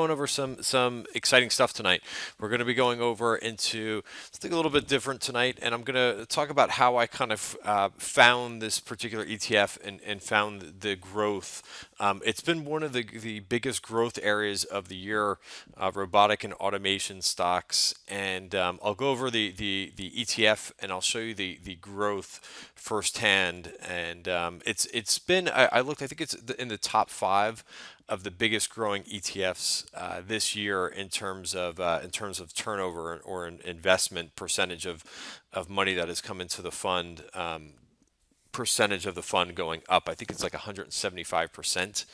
Going over some exciting stuff tonight. We're going to be going over into something a little bit different tonight, and I'm going to talk about how I kind of found this particular ETF and found the growth. It's been one of the biggest growth areas of the year, robotic and automation stocks, and I'll go over the ETF and I'll show you the growth firsthand. And it's been I looked, I think it's in the top five of the biggest growing ETFs this year in terms of turnover or an investment percentage of money that has come into the fund. Percentage of the fund going up. I think it's like 175%,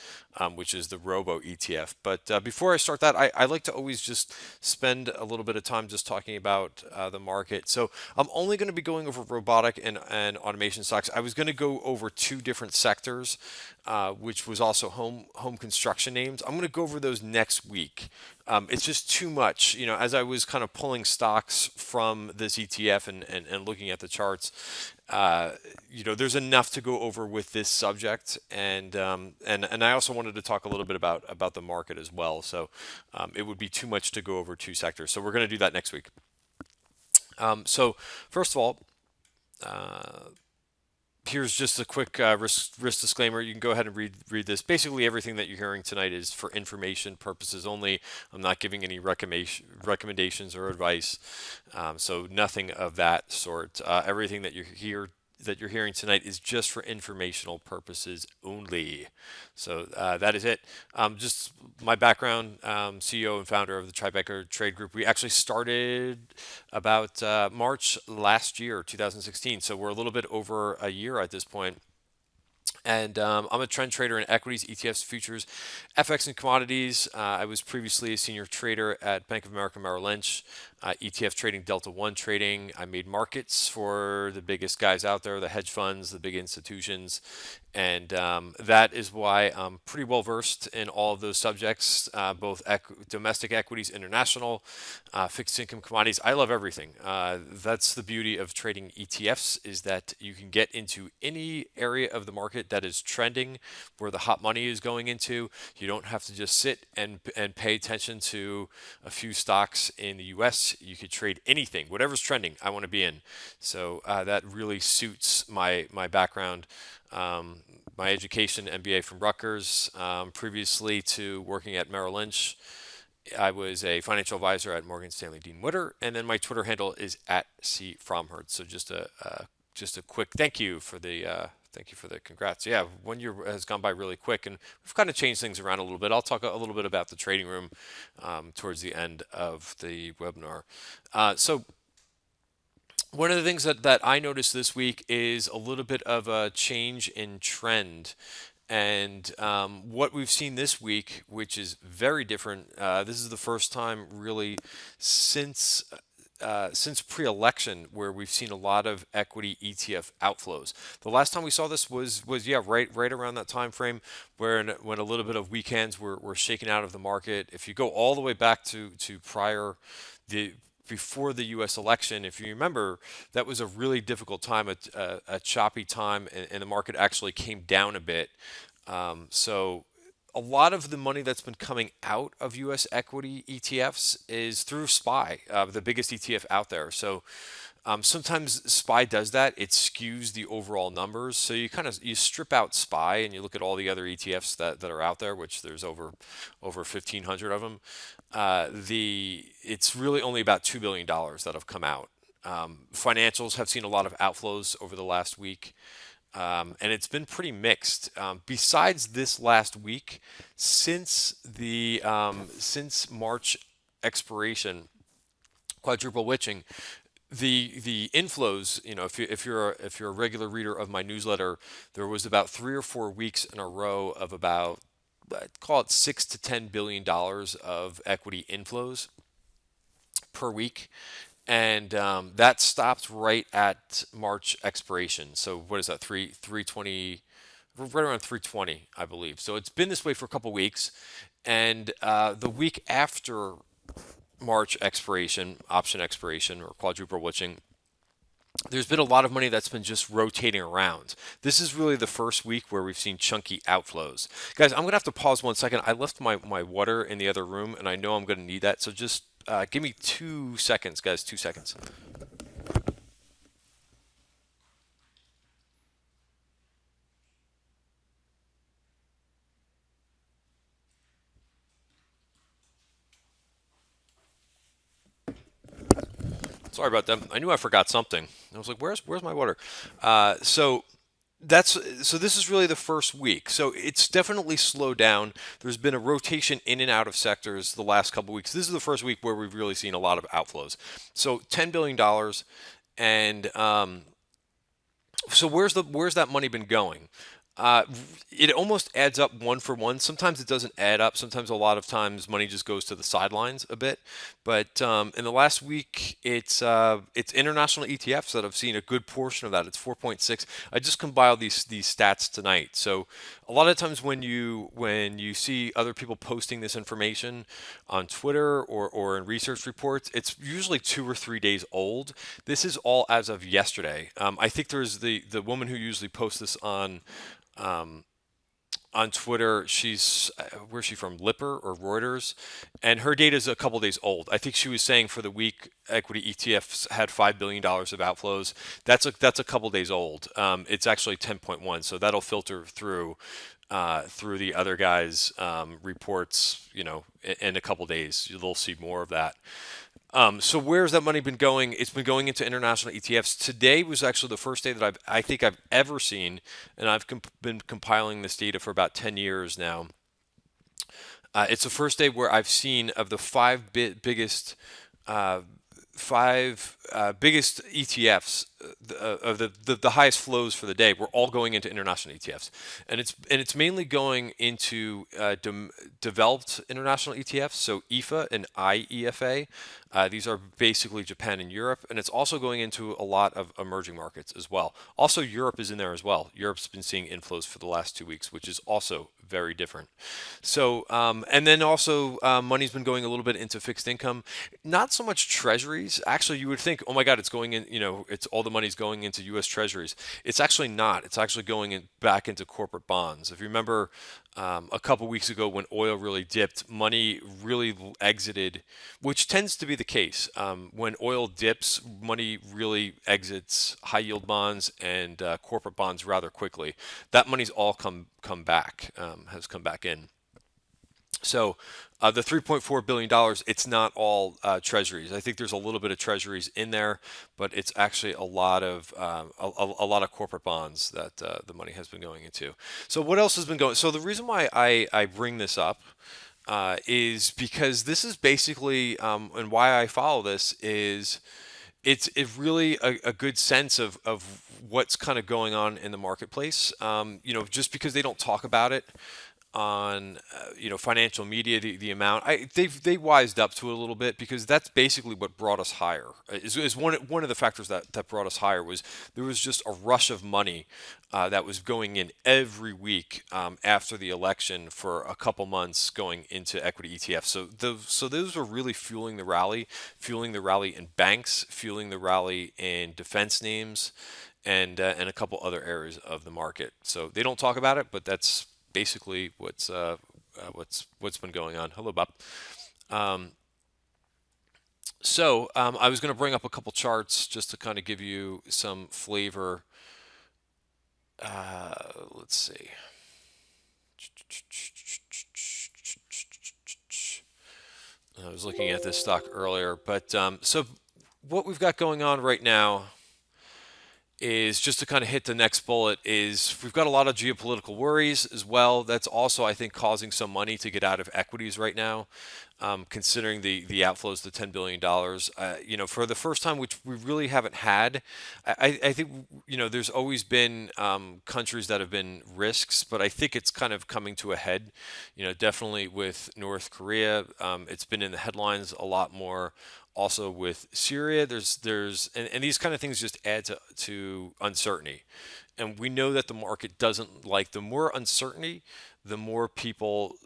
which is the Robo ETF. But before I start that, I like to always just spend a little bit of time just talking about the market. So I'm only going to be going over robotic and automation stocks. I was going to go over two different sectors, which was also home construction names. I'm going to go over those next week. It's just too much. As I was kind of pulling stocks from this ETF and looking at the charts, there's enough to go over with this subject, and I also wanted to talk a little bit about the market as well. So it would be too much to go over two sectors. So we're going to do that next week. So first of all, here's just a quick risk disclaimer. You can go ahead and read this. Basically, everything that you're hearing tonight is for information purposes only. I'm not giving any recommendations or advice, so nothing of that sort. Everything that you're hearing tonight is just for informational purposes only. So that is it. Just my background, CEO and founder of the Tribeca Trade Group. We actually started about March last year, 2016. So we're a little bit over a year at this point. And I'm a trend trader in equities, ETFs, futures, FX, and commodities. I was previously a senior trader at Bank of America Merrill Lynch, ETF trading, Delta One trading. I made markets for the biggest guys out there, the hedge funds, the big institutions. And that is why I'm pretty well versed in all of those subjects, both domestic equities, international, fixed income, commodities. I love everything. That's the beauty of trading ETFs, is that you can get into any area of the market that is trending, where the hot money is going into. You don't have to just sit and pay attention to a few stocks in the US. You could trade anything, whatever's trending, I want to be in. So that really suits my background. My education, MBA from Rutgers, previously to working at Merrill Lynch. I was a financial advisor at Morgan Stanley Dean Witter, and then my Twitter handle is at C Fromhertz. So just a quick thank you for the congrats. Yeah, 1 year has gone by really quick, and we've kind of changed things around a little bit. I'll talk a little bit about the trading room towards the end of the webinar. So one of the things that I noticed this week is a little bit of a change in trend. And what we've seen this week, which is very different, this is the first time really since pre-election where we've seen a lot of equity ETF outflows. The last time we saw this was yeah, right around that time frame when a little bit of weekends were shaken out of the market. If you go all the way back to prior the before the U.S. election, if you remember, that was a really difficult time, a choppy time, and the market actually came down a bit. So a lot of the money that's been coming out of U.S. equity ETFs is through SPY, the biggest ETF out there. So sometimes SPY does that. It skews the overall numbers. So you strip out SPY and you look at all the other ETFs that are out there, which there's over 1,500 of them. It's really only about $2 billion that have come out. Financials have seen a lot of outflows over the last week. And it's been pretty mixed. Besides this last week, since March expiration, quadruple witching, the inflows. If you're a regular reader of my newsletter, there was about 3 or 4 weeks in a row of about, I'd call it $6 to $10 billion of equity inflows per week. And that stopped right at March expiration. So what is that? 320, right around 320, I believe. So it's been this way for a couple weeks, and the week after March expiration, option expiration, or quadruple witching, there's been a lot of money that's been just rotating around. This is really the first week where we've seen chunky outflows. Guys, I'm going to have to pause 1 second. I left my water in the other room, and I know I'm going to need that. So just give me 2 seconds, guys, 2 seconds. Sorry about that. I knew I forgot something. I was like, "Where's my water?" So that's so this is really the first week. So it's definitely slowed down. There's been a rotation in and out of sectors the last couple weeks. This is the first week where we've really seen a lot of outflows. So $10 billion, and so where's that money been going? Uh, it almost adds up one for one. Sometimes it doesn't add up. Sometimes a lot of times money just goes to the sidelines a bit. But in the last week, it's international ETFs that have seen a good portion of that. It's 4.6. I just compiled these stats tonight. So a lot of times when you see other people posting this information on Twitter or in research reports, it's usually 2 or 3 days old. This is all as of yesterday. I think there's the woman who usually posts this um, on Twitter. She's where's she from? Lipper or Reuters, and her data is a couple days old. I think she was saying for the week equity ETFs had $5 billion of outflows. That's a couple days old. It's actually 10.1, so that'll filter through the other guys' reports. In a couple days, they'll see more of that. So where's that money been going? It's been going into international ETFs. Today was actually the first day that I think I've ever seen, and I've been compiling this data for about 10 years now. It's the first day where I've seen of the uh, biggest ETFs of the highest flows for the day were all going into international ETFs, and it's mainly going into developed international ETFs, so EFA and IEFA. These are basically Japan and Europe, and it's also going into a lot of emerging markets as well. Also, Europe is in there as well. Europe's been seeing inflows for the last 2 weeks, which is also very different. So, and then also money's been going a little bit into fixed income, not so much treasuries. Actually, you would think, oh my God, it's going in, it's all the money's going into U.S. treasuries. It's actually not. It's actually going back into corporate bonds. If you remember, a couple weeks ago when oil really dipped, money really exited, which tends to be the case. When oil dips, money really exits high yield bonds and corporate bonds rather quickly. That money's all come back, has come back in. So the $3.4 billion, it's not all treasuries. I think there's a little bit of treasuries in there, but it's actually a lot of corporate bonds that the money has been going into. So what else has been going? So the reason why I bring this up is because this is basically and why I follow this is it's really a good sense of what's kind of going on in the marketplace. Just because they don't talk about it on financial media, the amount they wised up to it a little bit, because that's basically what brought us higher. Is one of the factors that brought us higher was there was just a rush of money that was going in every week after the election for a couple months going into equity ETFs. So those were really fueling the rally in banks, fueling the rally in defense names, and a couple other areas of the market. So they don't talk about it, but that's basically what's been going on. Hello, Bob. Um, I was going to bring up a couple charts just to kind of give you some flavor. Let's see. I was looking at this stock earlier, but so what we've got going on right now is just to kind of hit the next bullet is we've got a lot of geopolitical worries as well. That's also, I think, causing some money to get out of equities right now, considering the outflows, the $10 billion. For the first time, which we really haven't had. I think there's always been countries that have been risks, but I think it's kind of coming to a head. Definitely with North Korea, it's been in the headlines a lot more. Also with Syria, and these kind of things just add to uncertainty. And we know that the market doesn't like, the more uncertainty, the more people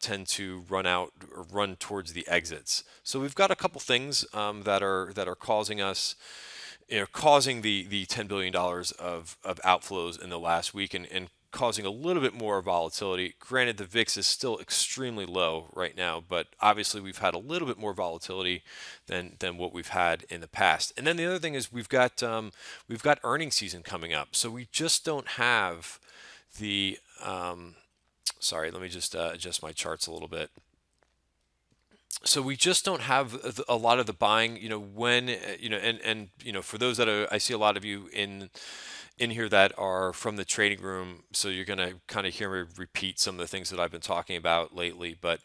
tend to run out or run towards the exits. So we've got a couple things that are causing us causing the $10 billion of outflows in the last week, and causing a little bit more volatility. Granted, the VIX is still extremely low right now, but obviously we've had a little bit more volatility than what we've had in the past. And then the other thing is we've got earnings season coming up, so we just don't have the sorry, let me just adjust my charts a little bit. So we just don't have a lot of the buying, when for those that are, I see a lot of you in here that are from the trading room, so you're going to kind of hear me repeat some of the things that I've been talking about lately. But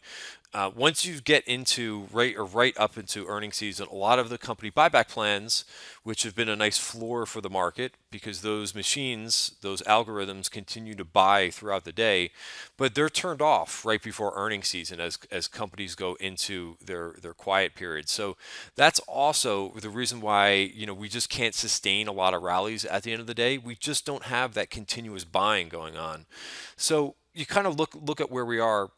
once you get into right up into earnings season, a lot of the company buyback plans, which have been a nice floor for the market because those machines, those algorithms continue to buy throughout the day, but they're turned off right before earnings season as companies go into their quiet period. So that's also the reason why we just can't sustain a lot of rallies at the end of the day. We just don't have that continuous buying going on. So you kind of look at where we are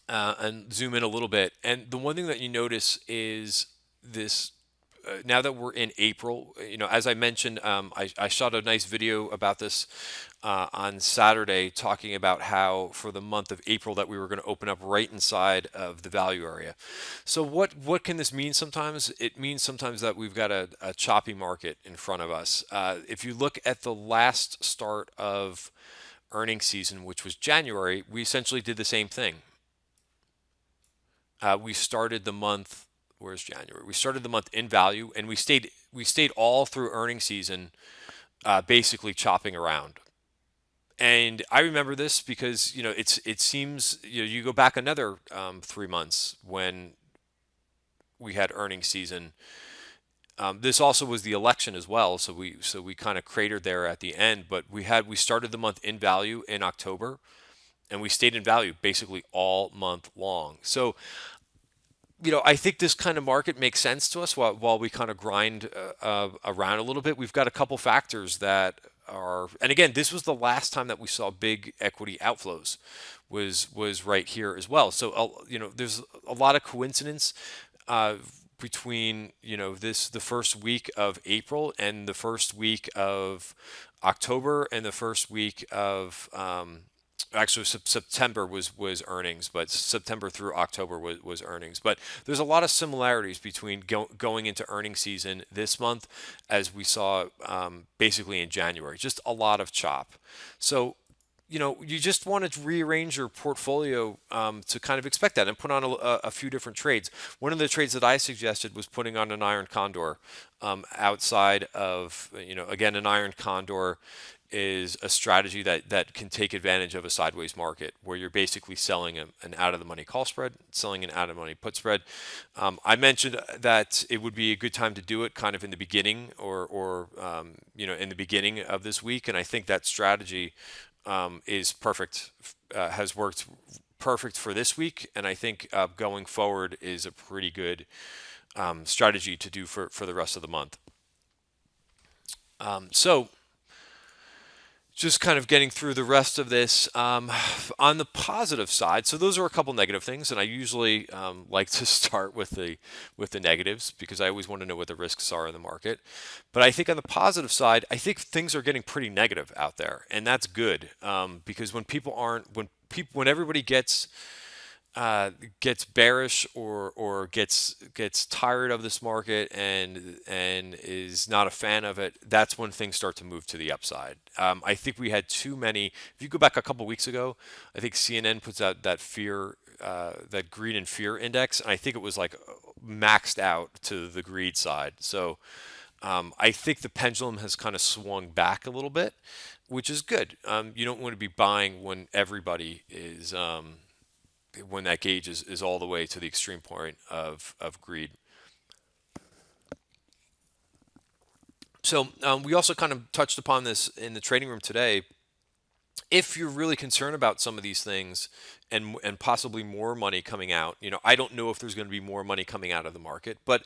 and zoom in a little bit. And the one thing that you notice is this. Now that we're in April, as I mentioned, I shot a nice video about this on Saturday, talking about how for the month of April that we were going to open up right inside of the value area. So what can this mean? Sometimes it means sometimes that we've got a choppy market in front of us. If you look at the last start of earnings season, which was January, we essentially did the same thing. We started the month. Where's January? We started the month in value, and we stayed all through earnings season, basically chopping around. And I remember this because it seems you go back another 3 months when we had earnings season. This also was the election as well, so we kind of cratered there at the end. But we started the month in value in October, and we stayed in value basically all month long. So I think this kind of market makes sense to us while we kind of grind around a little bit. We've got a couple factors that are, and again, this was the last time that we saw big equity outflows, was right here as well. So there's a lot of coincidence between the first week of April and the first week of October and the first week of actually September was earnings, but September through October was earnings. But there's a lot of similarities between going into earnings season this month as we saw basically in January. Just a lot of chop. So you just want to rearrange your portfolio to kind of expect that and put on a few different trades. One of the trades that I suggested was putting on an iron condor outside of, again, an iron condor is a strategy that can take advantage of a sideways market where you're basically selling an out of the money call spread, selling an out of the money put spread. I mentioned that it would be a good time to do it kind of in the beginning or in the beginning of this week. And I think that strategy is perfect, has worked perfect for this week. And I think going forward is a pretty good strategy to do for the rest of the month. So just kind of getting through the rest of this on the positive side. So those are a couple negative things, and I usually like to start with the negatives because I always want to know what the risks are in the market. But I think on the positive side, I think things are getting pretty negative out there, and that's good because when everybody gets bearish or gets tired of this market and is not a fan of it, that's when things start to move to the upside. I think we had too many. If you go back a couple weeks ago, I think CNN puts out that that greed and fear index, and I think it was like maxed out to the greed side. So I think the pendulum has kind of swung back a little bit, which is good. You don't want to be buying when everybody is. When that gauge is all the way to the extreme point of greed. So we also kind of touched upon this in the trading room today. If you're really concerned about some of these things and possibly more money coming out, I don't know if there's going to be more money coming out of the market, but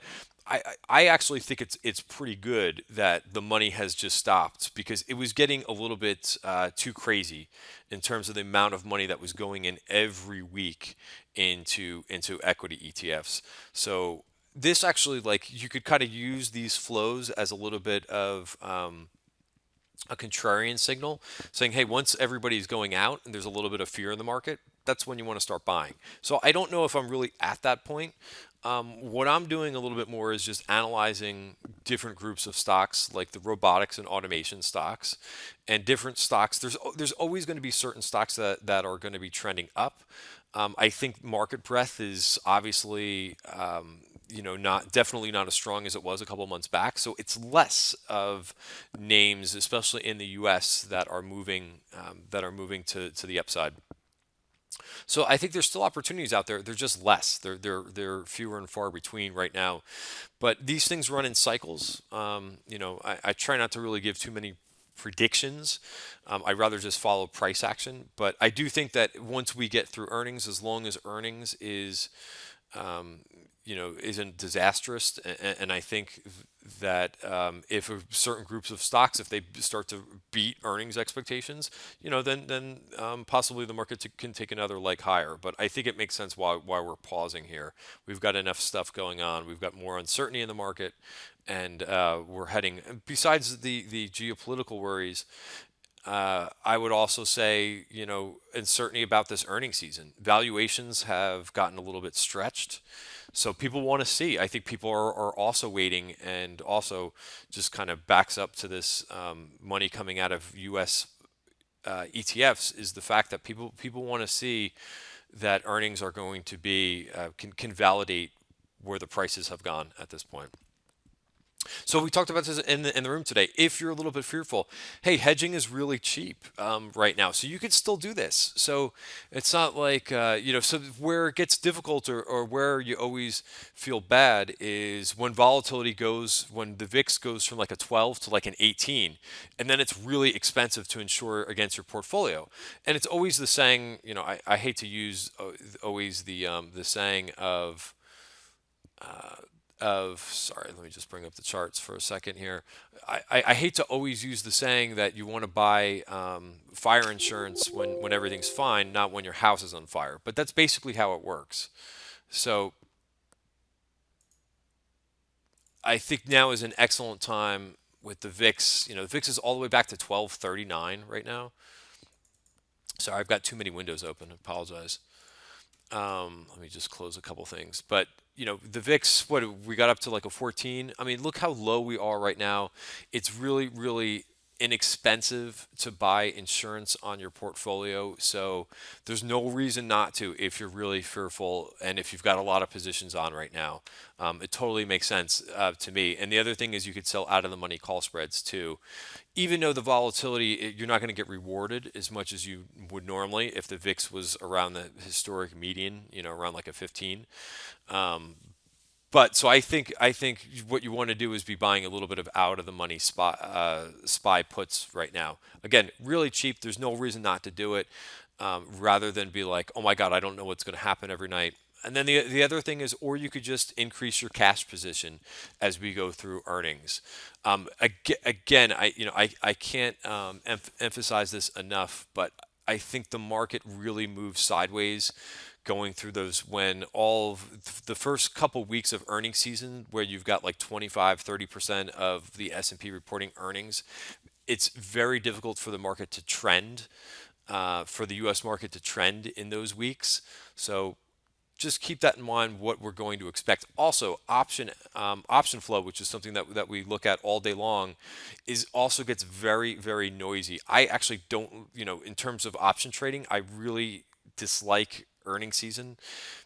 I actually think it's pretty good that the money has just stopped because it was getting a little bit too crazy in terms of the amount of money that was going in every week into equity ETFs. So this actually, like, you could kind of use these flows as a little bit of a contrarian signal, saying, hey, once everybody's going out and there's a little bit of fear in the market, that's when you want to start buying. So I don't know if I'm really at that point. What I'm doing a little bit more is just analyzing different groups of stocks, like the robotics and automation stocks, and different stocks. There's always going to be certain stocks that are going to be trending up. I think market breadth is obviously, not definitely not as strong as it was a couple months back. So it's less of names, especially in the U.S., that are moving to the upside. So I think there's still opportunities out there. They're just less. They're fewer and far between right now. But these things run in cycles. I try not to really give too many predictions. I'd rather just follow price action. But I do think that once we get through earnings, as long as earnings um, isn't disastrous, and I think that if certain groups of stocks, if they start to beat earnings expectations, then possibly the market can take another leg higher. But I think it makes sense why we're pausing here. We've got enough stuff going on. We've got more uncertainty in the market, and we're heading. Besides the geopolitical worries, I would also say, uncertainty about this earnings season. Valuations have gotten a little bit stretched. So people want to see. I think people are also waiting, and also just kind of backs up to this money coming out of U.S. ETFs is the fact that people want to see that earnings are going to be can validate where the prices have gone at this point. So we talked about this in the room today. If you're a little bit fearful, hey, hedging is really cheap right now, so you could still do this. So it's not like So where it gets difficult, or where you always feel bad, is when volatility goes, when the VIX goes from like a 12 to like an 18, and then it's really expensive to insure against your portfolio. And it's always the saying. I hate to use always the saying sorry, let me just bring up the charts for a second here. I hate to always use the saying that you want to buy fire insurance when everything's fine, not when your house is on fire. But that's basically how it works. So I think now is an excellent time with the VIX. The VIX is all the way back to 1239 right now. Sorry, I've got too many windows open. I apologize. Let me just close a couple things. But the VIX, what we got up to, like a 14. I mean, look how low we are right now. It's really, really inexpensive to buy insurance on your portfolio. So there's no reason not to if you're really fearful and if you've got a lot of positions on right now. It totally makes sense to me. And the other thing is you could sell out of the money call spreads too. Even though the volatility, you're not going to get rewarded as much as you would normally if the VIX was around the historic median, around like a 15. Um, but so I think what you want to do is be buying a little bit of out of the money spy puts right now. Again, really cheap. There's no reason not to do it. Rather than be like, oh my God, I don't know what's going to happen every night. And then the other thing is, or you could just increase your cash position as we go through earnings. Again, I can't emphasize this enough, but I think the market really moves sideways going through those, when all of the first couple weeks of earnings season, where you've got like 25-30% of the S&P reporting earnings. It's very difficult for the market to trend, for the U.S. market to trend in those weeks. So just keep that in mind, what we're going to expect. Also, option flow, which is something that we look at all day long, is also gets very, very noisy. I actually don't, in terms of option trading, I really dislike earning season,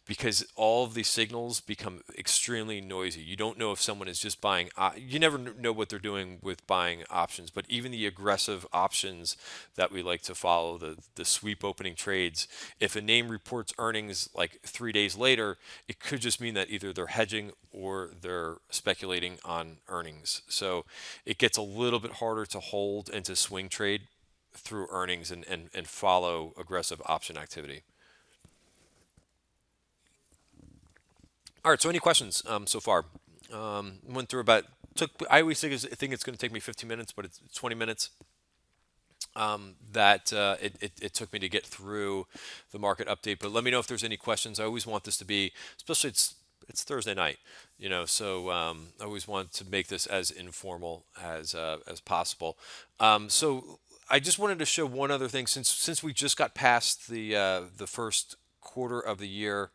because all of these signals become extremely noisy. You don't know if someone is just buying. You never know what they're doing with buying options. But even the aggressive options that we like to follow, the sweep opening trades, if a name reports earnings like 3 days later, it could just mean that either they're hedging or they're speculating on earnings. So it gets a little bit harder to hold and to swing trade through earnings, and follow aggressive option activity. All right. So any questions so far? Went through about took. I always think it's going to take me 15 minutes, but it's 20 minutes. That it took me to get through the market update. But let me know if there's any questions. I always want this to be, especially it's it's Thursday night, so I always want to make this as informal as possible. So I just wanted to show one other thing since we just got past the first quarter of the year.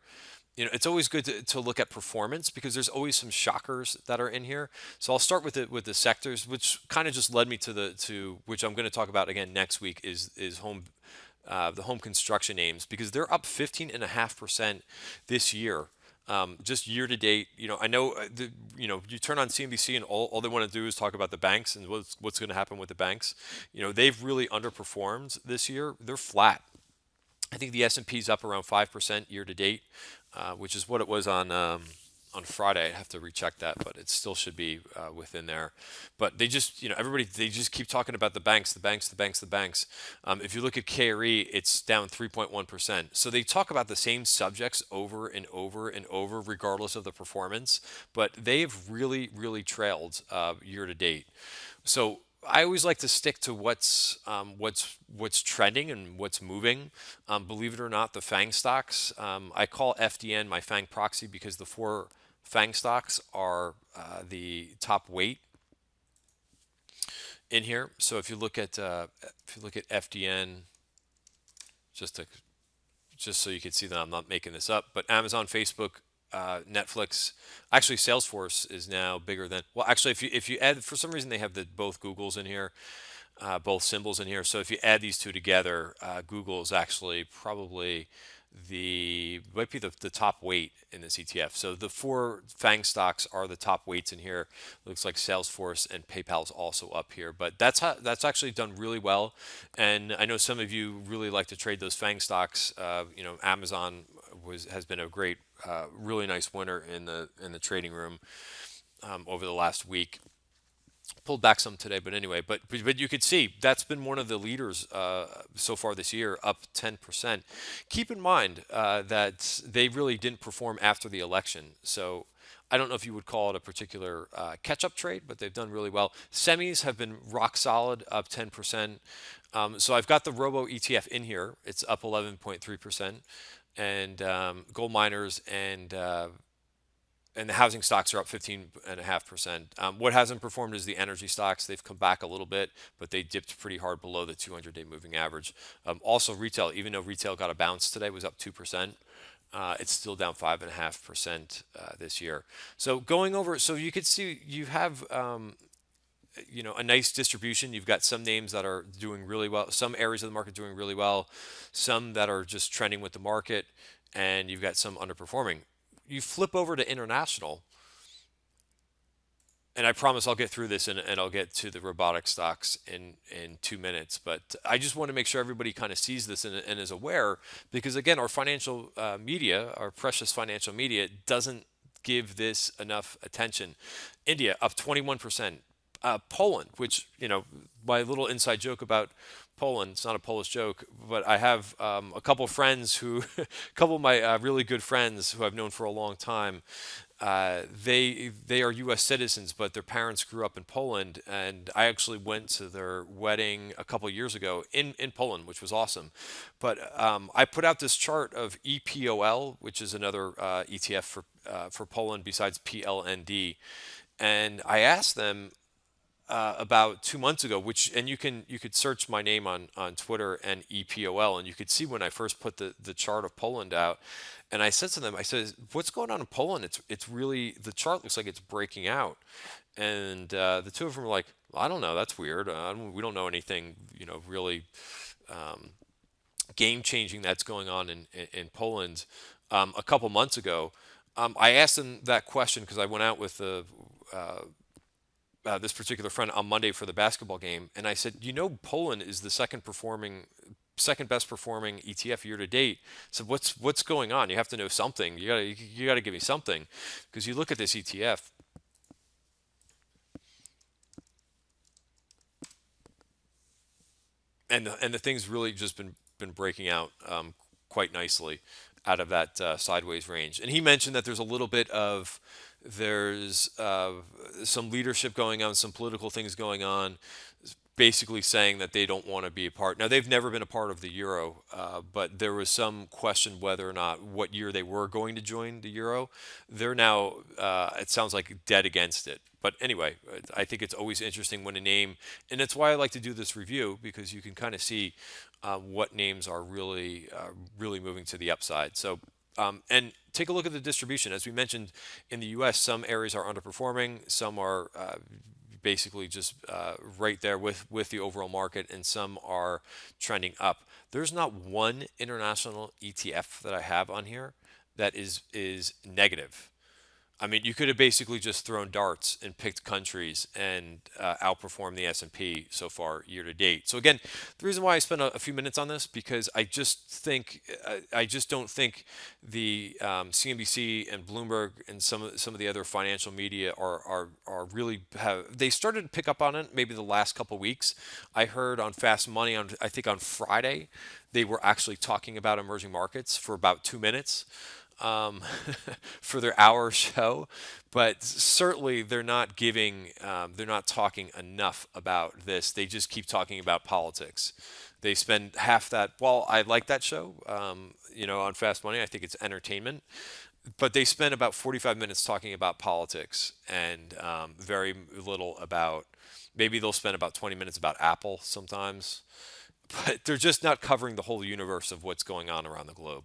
It's always good to look at performance because there's always some shockers that are in here. So I'll start with the sectors, which kind of just led me to which I'm going to talk about again next week is the home construction names because they're up 15.5% this year. Just year to date, I know, you turn on CNBC and all they want to do is talk about the banks and what's going to happen with the banks. They've really underperformed this year. They're flat. I think the S&P is up around 5% year to date, which is what it was on Friday. I have to recheck that, but it still should be within there. But they just, everybody, they just keep talking about the banks, the banks, the banks, the banks. If you look at KRE, it's down 3.1%. So they talk about the same subjects over and over and over, regardless of the performance. But they've really, really trailed year to date. So I always like to stick to what's trending and what's moving. Believe it or not, the FANG stocks. I call FDN my FANG proxy because the four FANG stocks are the top weight in here. So if you look at FDN, just to just so you can see that I'm not making this up, but Amazon, Facebook, Netflix, actually Salesforce is now bigger than. Well, actually, if you add, for some reason they have both Googles in here, both symbols in here. So if you add these two together, Google is actually probably might be the top weight in this ETF. So the four FANG stocks are the top weights in here. Looks like Salesforce and PayPal is also up here, but that's actually done really well. And I know some of you really like to trade those FANG stocks. Amazon has been a great, really nice winner in the trading room over the last week. Pulled back some today, but anyway, but you could see that's been one of the leaders so far this year, up 10%. Keep in mind that they really didn't perform after the election, so I don't know if you would call it a particular catch-up trade, but they've done really well. Semis have been rock solid, up 10%. So I've got the Robo ETF in here; it's up 11.3%, and gold miners and the housing stocks are up 15.5%. What hasn't performed is the energy stocks. They've come back a little bit, but they dipped pretty hard below the 200-day moving average. Also, retail, even though retail got a bounce today, was up 2%. It's still down 5.5% this year. So going over, so you could see you have a nice distribution. You've got some names that are doing really well, some areas of the market doing really well, some that are just trending with the market, and you've got some underperforming. You flip over to international, and I promise I'll get through this and I'll get to the robotic stocks in 2 minutes. But I just want to make sure everybody kind of sees this and is aware, because again, our financial media, our precious financial media, doesn't give this enough attention. India up 21%. Poland, which, my little inside joke about Poland, it's not a Polish joke, but I have a couple of friends a couple of my really good friends who I've known for a long time. They are U.S. citizens, but their parents grew up in Poland, and I actually went to their wedding a couple of years ago in Poland, which was awesome. But I put out this chart of EPOL, which is another ETF for Poland besides PLND, and I asked them about 2 months ago, and you could search my name on Twitter and EPOL, and you could see when I first put the chart of Poland out, and I said to them, I said, "What's going on in Poland? It's really, the chart looks like it's breaking out," and the two of them were like, "I don't know, that's weird. We don't know anything, really game changing that's going on in Poland." A couple months ago, I asked them that question because I went out with this particular friend on Monday for the basketball game, and I said, Poland is the second best performing ETF year to date. So what's going on? You have to know something. You gotta give me something, because you look at this ETF, and the thing's really just been breaking out quite nicely out of that sideways range. And he mentioned that there's some leadership going on, some political things going on. basically saying that they don't want to be a part. Now, they've never been a part of the euro, but there was some question whether or not what year they were going to join the euro. They're now, it sounds like, dead against it. But anyway, I think it's always interesting when a name, and that's why I like to do this review, because you can kind of see what names are really moving to the upside. So, and take a look at the distribution. As we mentioned, in the U.S., some areas are underperforming, some are basically just right there with the overall market, and some are trending up. There's not one international ETF that I have on here that is negative. I mean, you could have basically just thrown darts and picked countries and outperformed the S&P so far year to date. So again, the reason why I spent a few minutes on this, because I just don't think the CNBC and Bloomberg and some of the other financial media are really have they started to pick up on it maybe the last couple weeks. I heard on Fast Money on I think on Friday they were actually talking about emerging markets for about 2 minutes um, for their hour show, but certainly they're not talking enough about this. They just keep talking about politics. They spend half that. Well, I like that show, on Fast Money. I think it's entertainment, but they spend about 45 minutes talking about politics and very little about. Maybe they'll spend about 20 minutes about Apple sometimes, but they're just not covering the whole universe of what's going on around the globe.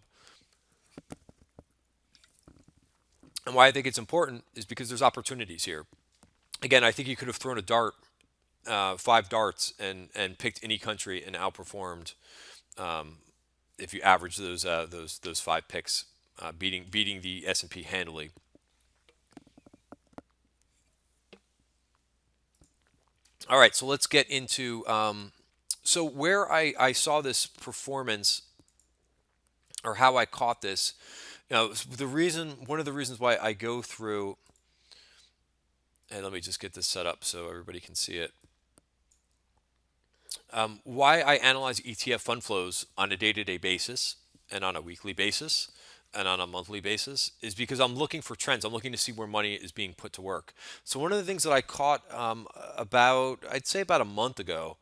And why I think it's important is because there's opportunities here. Again, I think you could have thrown a dart, five darts, and picked any country and outperformed if you average those five picks, beating the S&P handily. All right, so let's get into so where I saw this performance or how I caught this. One of the reasons why I go through, and let me just get this set up so everybody can see it. Why I analyze ETF fund flows on a day-to-day basis and on a weekly basis and on a monthly basis is because I'm looking for trends. I'm looking to see where money is being put to work. So one of the things that I caught I'd say about a month ago,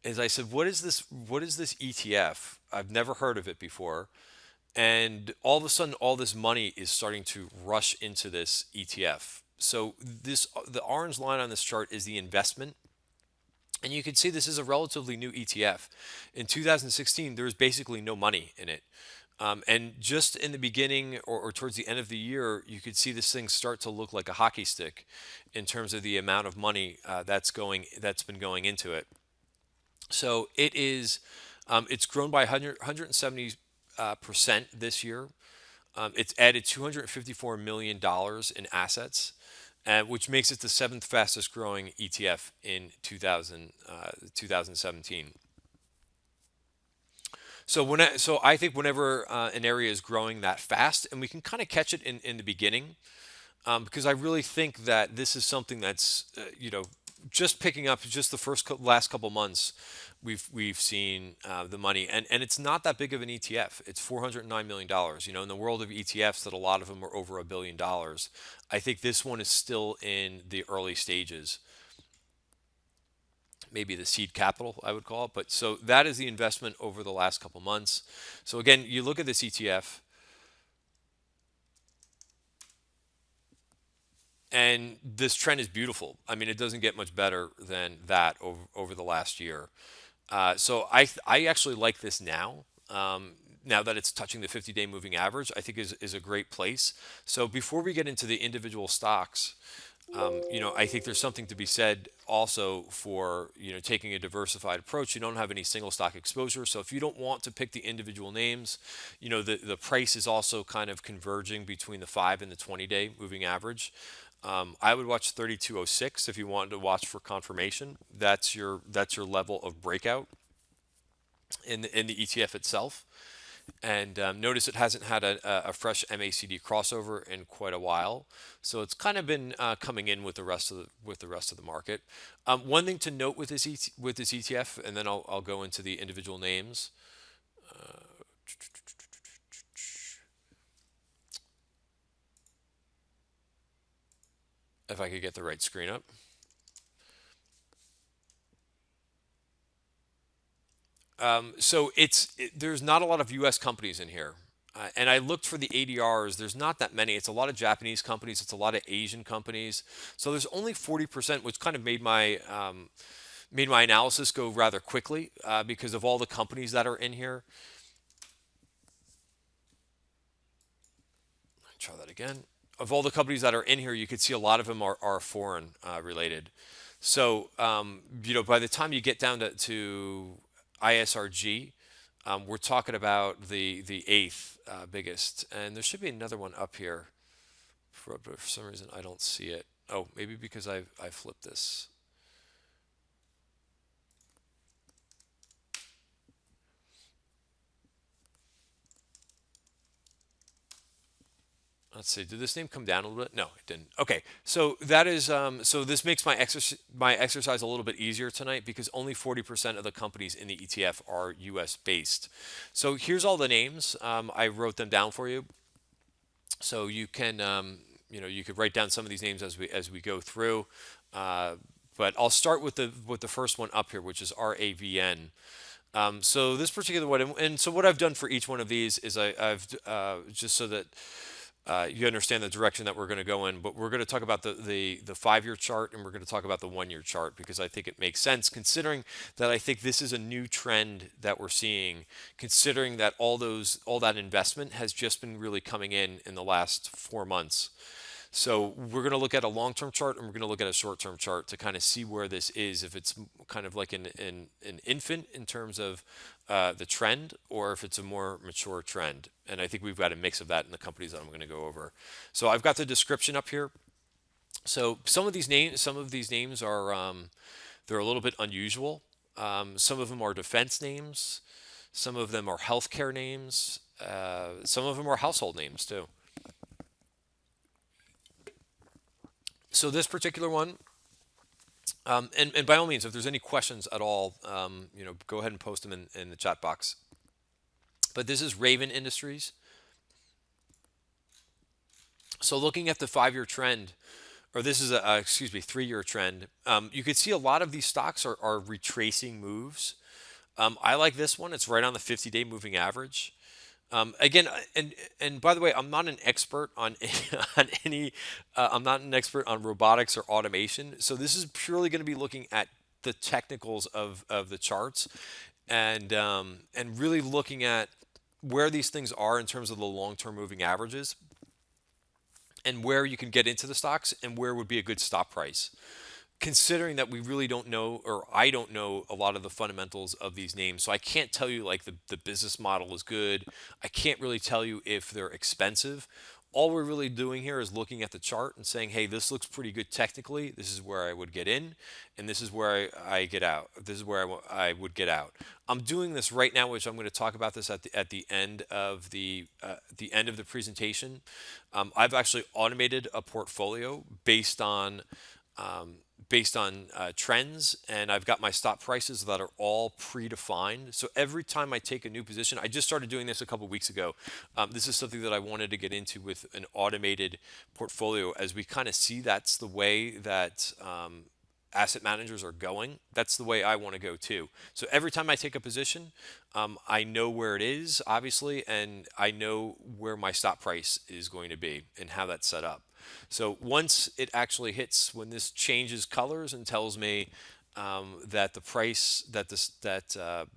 is I said, "What is this? What is this ETF? I've never heard of it before." And all of a sudden, all this money is starting to rush into this ETF. So the orange line on this chart is the investment, and you can see this is a relatively new ETF. In 2016, there was basically no money in it. And just in the beginning or towards the end of the year, you could see this thing start to look like a hockey stick in terms of the amount of money that's been going into it. So it's grown by 170 percent this year. It's added $254 million in assets, which makes it the seventh fastest growing ETF in 2017. So I think whenever an area is growing that fast, and we can kind of catch it in the beginning, because I really think that this is something that's just picking up just the last couple months. We've seen the money, and it's not that big of an ETF. It's $409 million. In the world of ETFs, that a lot of them are over $1 billion. I think this one is still in the early stages, maybe the seed capital, I would call it. But so that is the investment over the last couple months. So again, you look at this ETF, and this trend is beautiful. I mean, it doesn't get much better than that over the last year. So I actually like this now. Now that it's touching the 50-day moving average, I think is a great place. So before we get into the individual stocks, I think there's something to be said also for taking a diversified approach. You don't have any single stock exposure, so if you don't want to pick the individual names, the price is also kind of converging between the 5 and the 20-day moving average. I would watch 3206 if you wanted to watch for confirmation. That's your level of breakout in the ETF itself. And notice it hasn't had a fresh MACD crossover in quite a while, so it's kind of been coming in with the rest of the market. One thing to note with this ETF, and then I'll go into the individual names. If I could get the right screen up. There's not a lot of U.S. companies in here, and I looked for the ADRs. There's not that many. It's a lot of Japanese companies. It's a lot of Asian companies. So there's only 40%, which kind of made my analysis go rather quickly because of all the companies that are in here. Try that again. Of all the companies that are in here, you can see a lot of them are foreign related. So, by the time you get down to ISRG, we're talking about the eighth biggest, and there should be another one up here. For some reason, I don't see it. Oh, maybe because I flipped this. Let's see. Did this name come down a little bit? No, it didn't. Okay, so that is so this makes my exercise a little bit easier tonight because only 40% of the companies in the ETF are U.S. based. So here's all the names. I wrote them down for you, so you can you could write down some of these names as we go through. Uh, but I'll start with the first one up here, which is RAVN. So this particular one, and so what I've done for each one of these is I've just so that you understand the direction that we're going to go in. But we're going to talk about the 5-year chart, and we're going to talk about the 1-year chart because I think it makes sense considering that I think this is a new trend that we're seeing, considering that all that investment has just been really coming in the last 4 months. So we're going to look at a long-term chart and we're going to look at a short-term chart to kind of see where this is, if it's kind of like an infant in terms of the trend, or if it's a more mature trend. And I think we've got a mix of that in the companies that I'm going to go over. So I've got the description up here. So some of these names are they're a little bit unusual. Some of them are defense names. Some of them are healthcare names. Some of them are household names too. So this particular one, and by all means, if there's any questions at all, go ahead and post them in the chat box. But this is Raven Industries. So looking at the 5-year trend, or this is a excuse me 3-year trend, you could see a lot of these stocks are retracing moves. I like this one. It's right on the 50-day moving average. Again, and by the way, I'm not an expert on on any. I'm not an expert on robotics or automation. So this is purely going to be looking at the technicals of the charts, and really looking at where these things are in terms of the long-term moving averages, and where you can get into the stocks, and where would be a good stop price, considering that we really don't know, or I don't know a lot of the fundamentals of these names. So I can't tell you like the business model is good. I can't really tell you if they're expensive. All we're really doing here is looking at the chart and saying, hey, this looks pretty good technically. This is where I would get in, and this is where I get out. This is where I would get out. I'm doing this right now, which I'm going to talk about this at the end of the end of the presentation. I've actually automated a portfolio based on trends, and I've got my stop prices that are all predefined. So every time I take a new position, I just started doing this a couple weeks ago. This is something that I wanted to get into with an automated portfolio, as we kind of see that's the way that asset managers are going. That's the way I want to go too. So every time I take a position, I know where it is, obviously, and I know where my stop price is going to be and how that's set up. So once it actually hits, when this changes colors and tells me that the price that the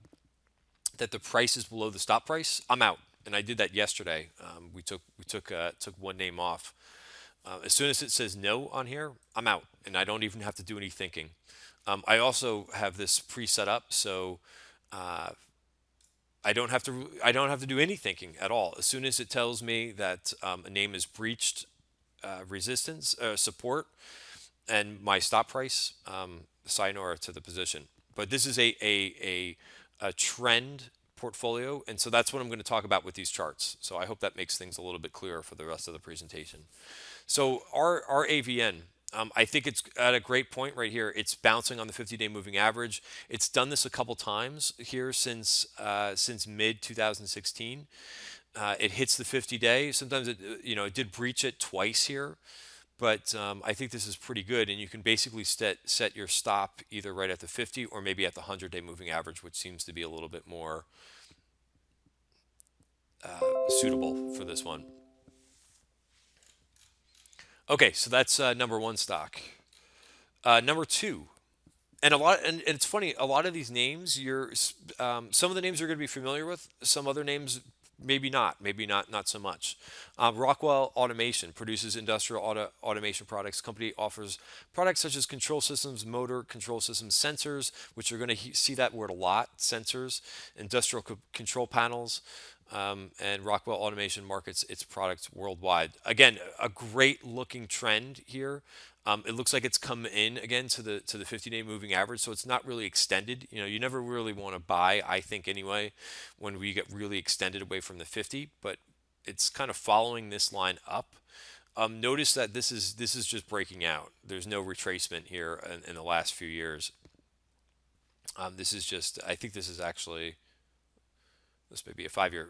price is below the stop price, I'm out. And I did that yesterday. We took one name off. As soon as it says no on here, I'm out, and I don't even have to do any thinking. I also have this pre-set up, so I don't have to do any thinking at all. As soon as it tells me that a name is breached resistance support and my stop price, sayonara to the position. But this is a trend portfolio, and so that's what I'm going to talk about with these charts. So I hope that makes things a little bit clearer for the rest of the presentation. So our AVN, I think it's at a great point right here. It's bouncing on the 50-day moving average. It's done this a couple times here since mid 2016. It hits the 50-day. Sometimes it did breach it twice here, but I think this is pretty good, and you can basically set your stop either right at the 50 or maybe at the 100-day moving average, which seems to be a little bit more suitable for this one. Okay, so that's number one stock. Number two, and and it's funny. A lot of these names, some of the names you're going to be familiar with. Some other names, maybe not so much. Rockwell Automation produces industrial automation products. Company offers products such as control systems, motor control systems, sensors, which you're going to see that word a lot. Sensors, industrial control panels. And Rockwell Automation markets its products worldwide. Again, a great looking trend here. It looks like it's come in again to the 50-day moving average, so it's not really extended. You never really want to buy, I think anyway, when we get really extended away from the 50, but it's kind of following this line up. Notice that this is just breaking out. There's no retracement here in the last few years. This is just, I think this is actually, this may be a five year.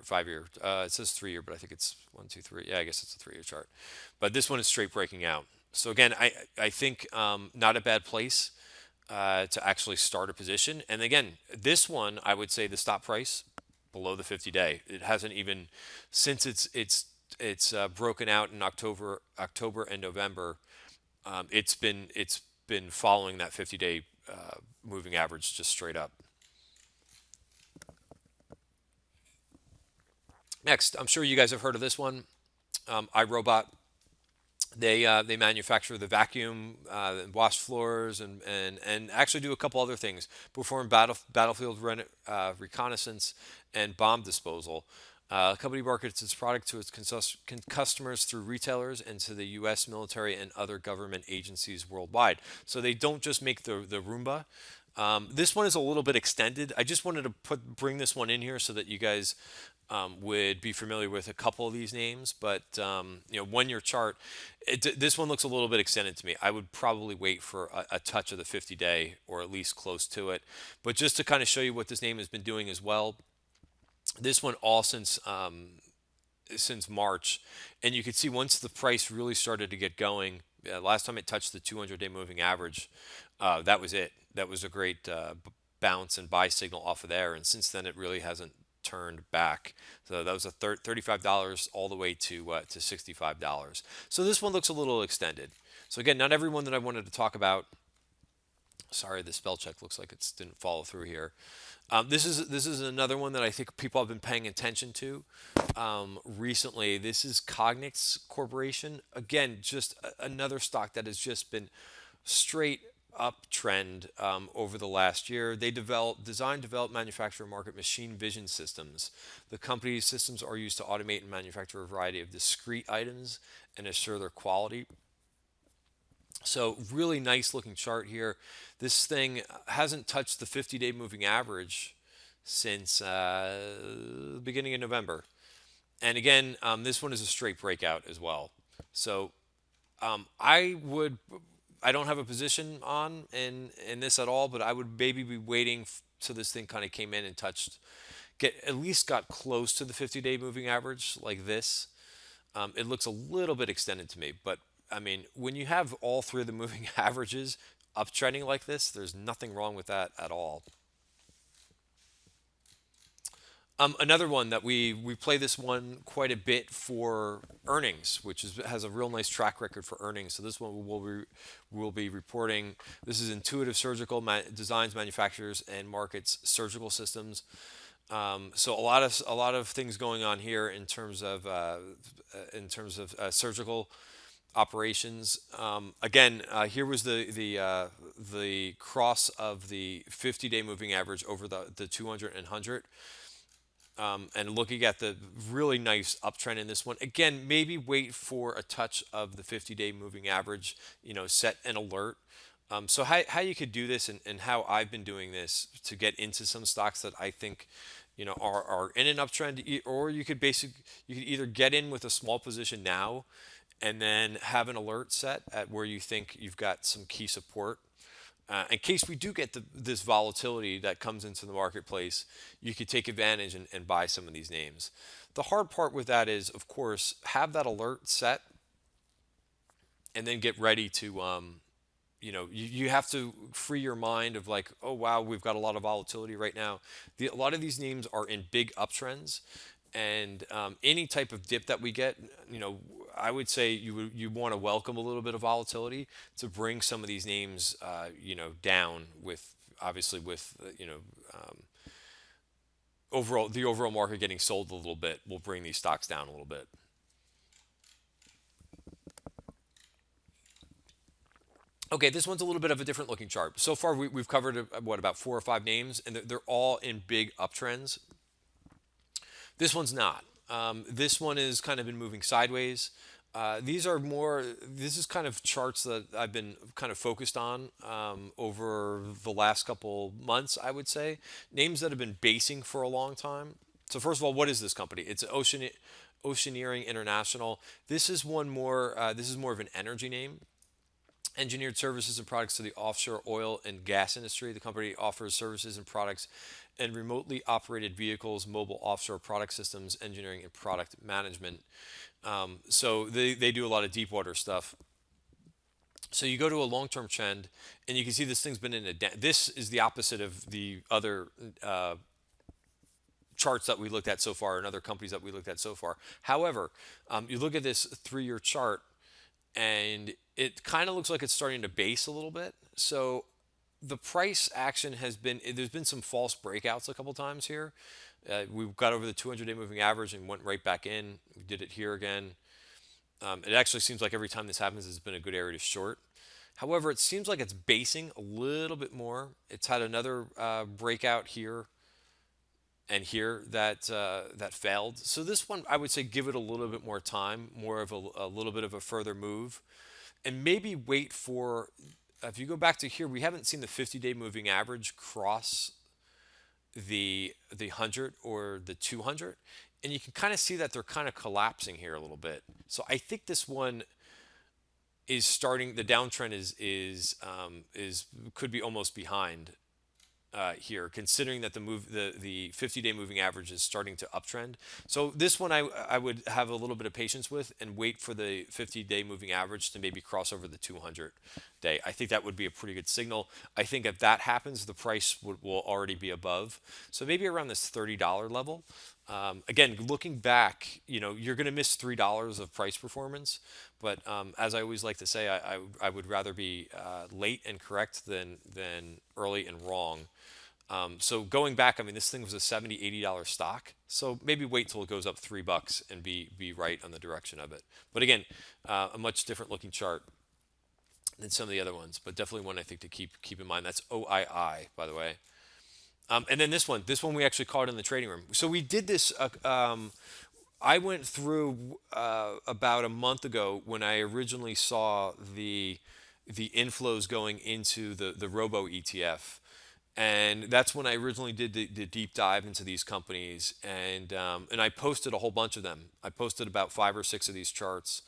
It says 3 year, but I think it's 1, 2, 3. Yeah, I guess it's a 3 year chart. But this one is straight breaking out. So again, I think not a bad place to actually start a position. And again, this one I would say the stop price below the 50-day. It hasn't even since it's broken out in October and November. It's been following that 50-day moving average just straight up. Next, I'm sure you guys have heard of this one. iRobot. They manufacture the vacuum, wash floors, and actually do a couple other things. Perform battlefield reconnaissance and bomb disposal. Company markets its product to its customers through retailers and to the U.S. military and other government agencies worldwide. So they don't just make the Roomba. This one is a little bit extended. I just wanted to bring this one in here so that you guys would be familiar with a couple of these names. But 1 year chart, this one looks a little bit extended to me. I would probably wait for a touch of the 50-day or at least close to it. But just to kind of show you what this name has been doing as well, this one all since March, and you can see once the price really started to get going. Last time it touched the 200-day moving average, that was it. That was a great bounce and buy signal off of there, and since then it really hasn't turned back. So that was a $35 all the way to $65. So this one looks a little extended. So again, not everyone that I wanted to talk about. Sorry, the spell check looks like it didn't follow through here. This is another one that I think people have been paying attention to recently. This is Cognex Corporation. Again, just another stock that has just been straight uptrend over the last year. They design, develop, manufacture, and market machine vision systems. The company's systems are used to automate and manufacture a variety of discrete items and assure their quality. So really nice looking chart here. This thing hasn't touched the 50-day moving average since the beginning of November. And again, this one is a straight breakout as well. So I don't have a position on in this at all, but I would maybe be waiting till this thing kind of came in and at least got close to the 50-day moving average like this. It looks a little bit extended to me, but I mean, when you have all three of the moving averages uptrending like this, there's nothing wrong with that at all. Another one that we play this one quite a bit for earnings, which has a real nice track record for earnings. So this one we'll be reporting. This is Intuitive Surgical designs, manufactures, and markets surgical systems. So a lot of things going on here in terms of surgical operations. Again, here was the cross of the 50-day moving average over the 200 and 100. And looking at the really nice uptrend in this one. Again, maybe wait for a touch of the 50-day moving average, set an alert. So how you could do this and how I've been doing this to get into some stocks that I think are in an uptrend, or you could either get in with a small position now and then have an alert set at where you think you've got some key support. In case we do get this volatility that comes into the marketplace, you could take advantage and buy some of these names. The hard part with that is, of course, have that alert set and then get ready to you have to free your mind of like, oh wow, we've got a lot of volatility right now. A lot of these names are in big uptrends, and any type of dip that we get, you know, I would say you want to welcome a little bit of volatility to bring some of these names, down with obviously with overall the overall market getting sold a little bit will bring these stocks down a little bit. Okay, this one's a little bit of a different looking chart. So far, we've covered what about 4 or 5 names, and they're all in big uptrends. This one's not. This one is kind of been moving sideways. These are more. This is kind of charts that I've been kind of focused on over the last couple months. I would say names that have been basing for a long time. So first of all, what is this company? It's Oceaneering International. This is one more. This is more of an energy name. Engineered services and products to the offshore oil and gas industry. The company offers services and products and remotely operated vehicles, mobile offshore product systems, engineering, and product management. So they do a lot of deep water stuff. So you go to a long-term trend, and you can see this thing's been in a. This is the opposite of the other charts that we looked at so far, and other companies that we looked at so far. However, you look at this three-year chart, and it kind of looks like it's starting to base a little bit. So the price action has been, there's been some false breakouts a couple times here. We got over the 200-day moving average and went right back in. We did it here again. It actually seems like every time this happens, it's been a good area to short. However, it seems like it's basing a little bit more. It's had another breakout here and here that failed. So this one, I would say, give it a little bit more time, more of a little bit of a further move, and maybe wait for. If you go back to here, we haven't seen the 50-day moving average cross the 100 or the 200, and you can kind of see that they're kind of collapsing here a little bit. So I think this one is starting. The downtrend is could be almost behind here, considering that the 50-day moving average is starting to uptrend. So this one I would have a little bit of patience with and wait for the 50-day moving average to maybe cross over the 200-day. I think that would be a pretty good signal. I think if that happens, the price will already be above. So maybe around this $30 level. Again, looking back, you're going to miss $3 of price performance. But as I always like to say, I would rather be late and correct than early and wrong. So going back, I mean, this thing was a $70, $80 stock. So maybe wait till it goes up $3 and be right on the direction of it. But again, a much different looking chart than some of the other ones, but definitely one I think to keep in mind. That's OII, by the way. And then this one we actually caught in the trading room. So we did this. I went through about a month ago when I originally saw the inflows going into the Robo ETF, and that's when I originally did the deep dive into these companies, and I posted a whole bunch of them. I posted about 5 or 6 of these charts,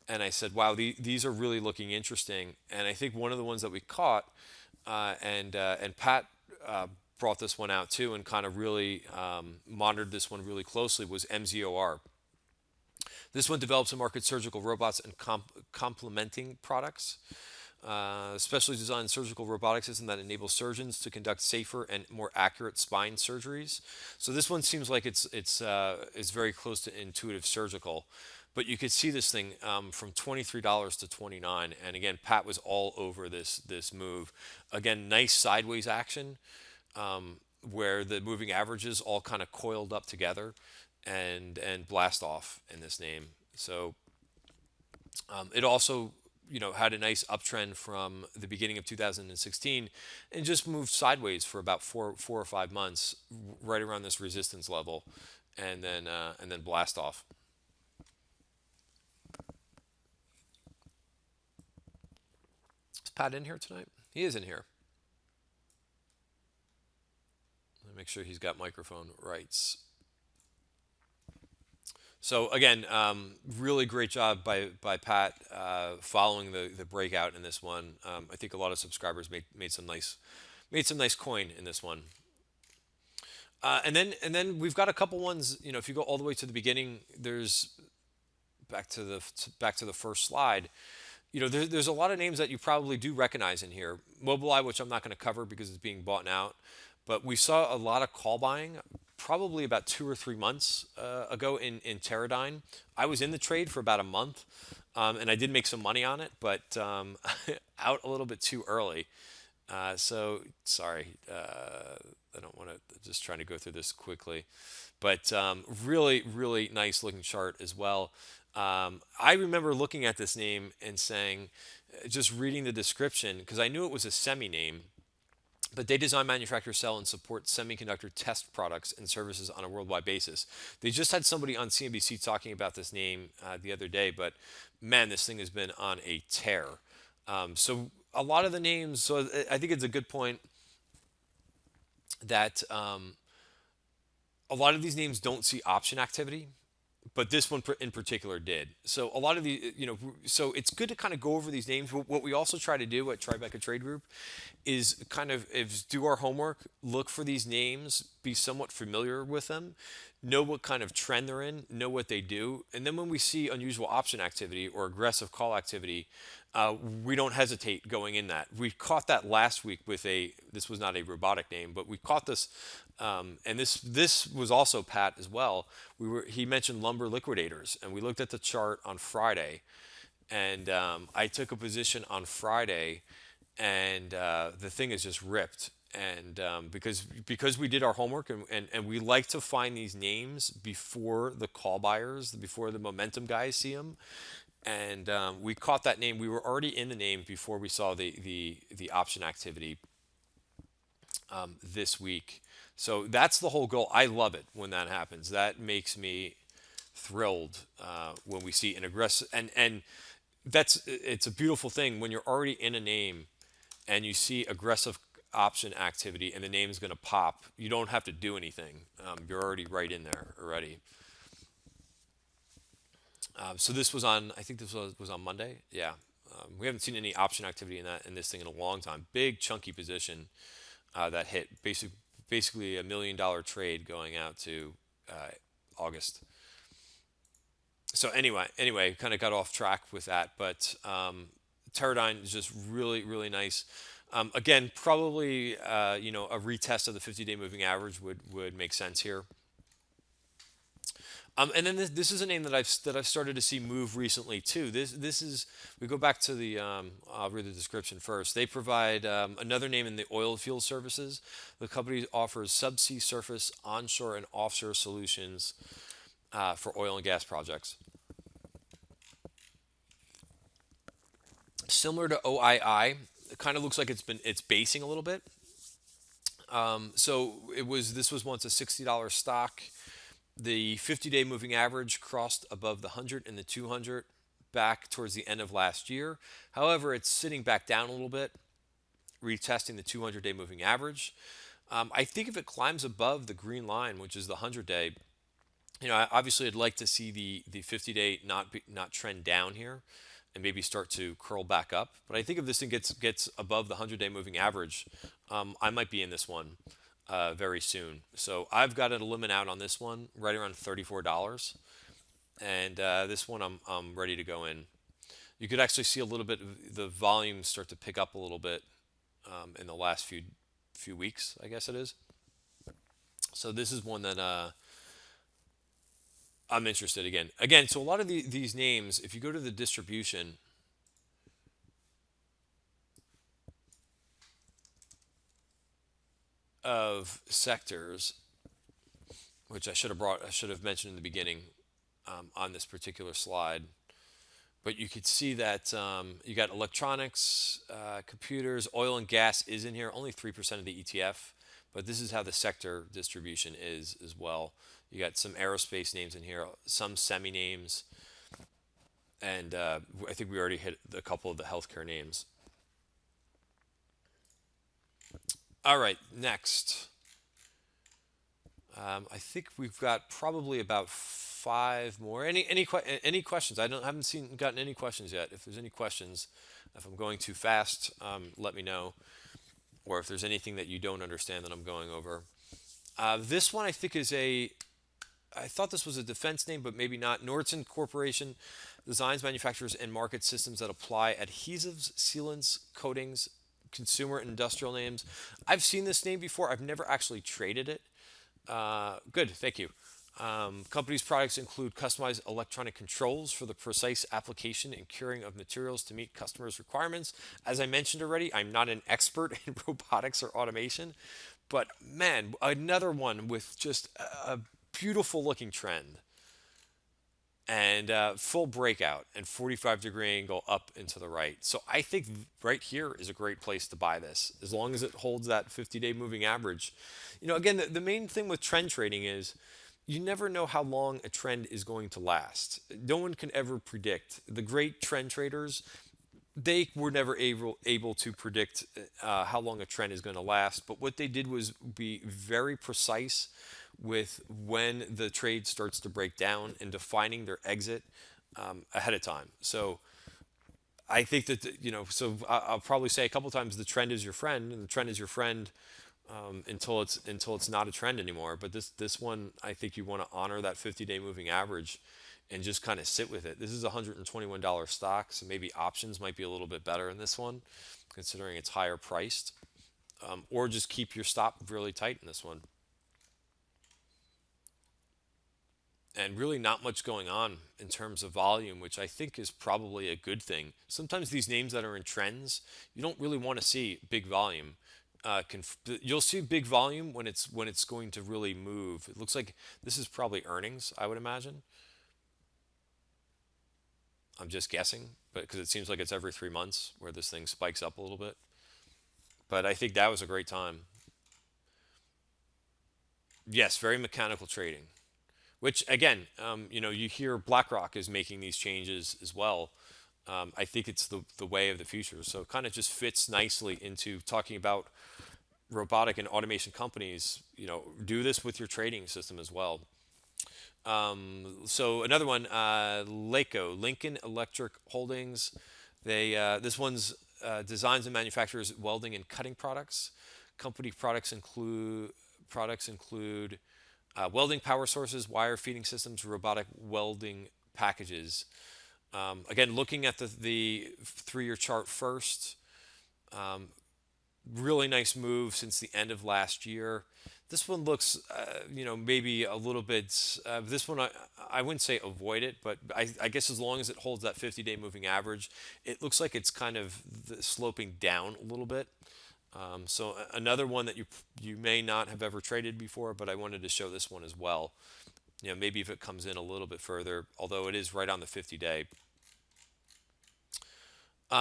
and I said, "Wow, these are really looking interesting." And I think one of the ones that we caught, and Pat brought this one out too, and kind of really monitored this one really closely, was MZOR. This one develops and markets surgical robots and complementing products. Specially designed surgical robotic system that enables surgeons to conduct safer and more accurate spine surgeries. So this one seems like it's very close to Intuitive Surgical, but you could see this thing from $23 to $29, and again, Pat was all over this move. Again, nice sideways action where the moving averages all kind of coiled up together and blast off in this name. So it also had a nice uptrend from the beginning of 2016 and just moved sideways for about four or 5 months right around this resistance level, and then blast off. Is Pat in here tonight? He is in here. Let me make sure he's got microphone rights. So again, really great job by Pat following the breakout in this one. I think a lot of subscribers made some nice coin in this one. And then we've got a couple ones. If you go all the way to the beginning, there's back to the first slide. there's a lot of names that you probably do recognize in here. Mobileye, which I'm not going to cover because it's being bought out, but we saw a lot of call buying probably about 2 or 3 months ago in Teradyne. I was in the trade for about a month, and I did make some money on it, but out a little bit too early. So sorry, I don't want to. Just trying to go through this quickly, but really, really nice looking chart as well. I remember looking at this name and saying, just reading the description because I knew it was a semi name, but they design, manufacture, sell, and support semiconductor test products and services on a worldwide basis. They just had somebody on CNBC talking about this name the other day, but man, this thing has been on a tear. So a lot of the names. So I think it's a good point that a lot of these names don't see option activity, but this one in particular did. So a lot of the, so it's good to kind of go over these names. What we also try to do at Tribeca Trade Group is kind of is do our homework, look for these names, be somewhat familiar with them, know what kind of trend they're in, know what they do, and then when we see unusual option activity or aggressive call activity, we don't hesitate going in that. We caught that last week with this was not a robotic name, but we caught this, and this was also Pat as well. He mentioned lumber liquidators, and we looked at the chart on Friday, and I took a position on Friday, and the thing is just ripped. And because we did our homework and we like to find these names before the call buyers, before the momentum guys see them, and we caught that name. We were already in the name before we saw the option activity this week. So that's the whole goal. I love it when that happens. That makes me thrilled when we see an aggressive and it's a beautiful thing when you're already in a name and you see aggressive option activity and the name is going to pop. You don't have to do anything. You're already right in there already. So this was on. I think this was on Monday. Yeah, we haven't seen any option activity in this thing in a long time. Big chunky position that hit basically $1 million trade going out to August. So anyway, kind of got off track with that, but Teradyne is just really really nice. Again, probably a retest of the 50-day moving average would make sense here. And then this is a name that I've started to see move recently too. This is we go back to the I'll read the description first. They provide another name in the oil field services. The company offers subsea, surface, onshore, and offshore solutions for oil and gas projects. Similar to OII, it kind of looks like it's basing a little bit. So this was once a $60 stock. The 50-day moving average crossed above the 100 and the 200 back towards the end of last year. However, it's sitting back down a little bit, retesting the 200-day moving average. I think if it climbs above the green line, which is the 100-day, obviously I'd like to see the 50-day not trend down here and maybe start to curl back up. But I think if this thing gets above the 100-day moving average, I might be in this one very soon. So I've got a limit out on this one right around $34, and this one I'm ready to go in. You could actually see a little bit of the volume start to pick up a little bit in the last few weeks, I guess it is. So this is one that I'm interested again. Again, so a lot of these names, if you go to the distribution, of sectors, which I should have mentioned in the beginning on this particular slide. But you could see that you got electronics, computers, oil and gas is in here. Only 3% of the ETF, but this is how the sector distribution is as well. You got some aerospace names in here, some semi names, and I think we already hit a couple of the healthcare names. All right, next. I think we've got probably about five more. Any questions? Haven't gotten any questions yet. If there's any questions, if I'm going too fast, let me know. Or if there's anything that you don't understand that I'm going over. This one I think I thought this was a defense name, but maybe not. Nordson Corporation. designs, manufactures, and markets systems that apply adhesives, sealants, coatings, consumer and industrial names. I've seen this name before. I've never actually traded it. Good, thank you. Company's products include customized electronic controls for the precise application and curing of materials to meet customers' requirements. As I mentioned already, I'm not an expert in robotics or automation, but man, another one with just a beautiful looking trend and full breakout and 45-degree angle up and to the right. So I think right here is a great place to buy this as long as it holds that 50-day moving average. Again, the main thing with trend trading is you never know how long a trend is going to last. No one can ever predict. The great trend traders, they were never able to predict how long a trend is going to last. But what they did was be very precise with when the trade starts to break down and defining their exit ahead of time. So I think that so I'll probably say a couple times the trend is your friend, and the trend is your friend until it's not a trend anymore. But this one, I think you want to honor that 50-day moving average and just kind of sit with it. This is a $121 stock, so maybe options might be a little bit better in this one, considering it's higher priced, or just keep your stop really tight in this one. And really not much going on in terms of volume, which I think is probably a good thing. Sometimes these names that are in trends, you don't really want to see big volume. You'll see big volume when it's going to really move. It looks like this is probably earnings, I would imagine. I'm just guessing, but because it seems like it's every 3 months where this thing spikes up a little bit. But I think that was a great time. Yes, very mechanical trading. Which again, you hear BlackRock is making these changes as well. I think it's the way of the future. So it kind of just fits nicely into talking about robotic and automation companies. Do this with your trading system as well. So another one, LECO, Lincoln Electric Holdings. This one's designs and manufactures welding and cutting products. Company products include welding power sources, wire feeding systems, robotic welding packages. Again, looking at the 3-year chart first, really nice move since the end of last year. This one looks, maybe a little bit. This one, I wouldn't say avoid it, but I guess as long as it holds that 50-day moving average, it looks like it's kind of sloping down a little bit. So another one that you may not have ever traded before, but I wanted to show this one as well. Maybe if it comes in a little bit further, although it is right on the 50-day.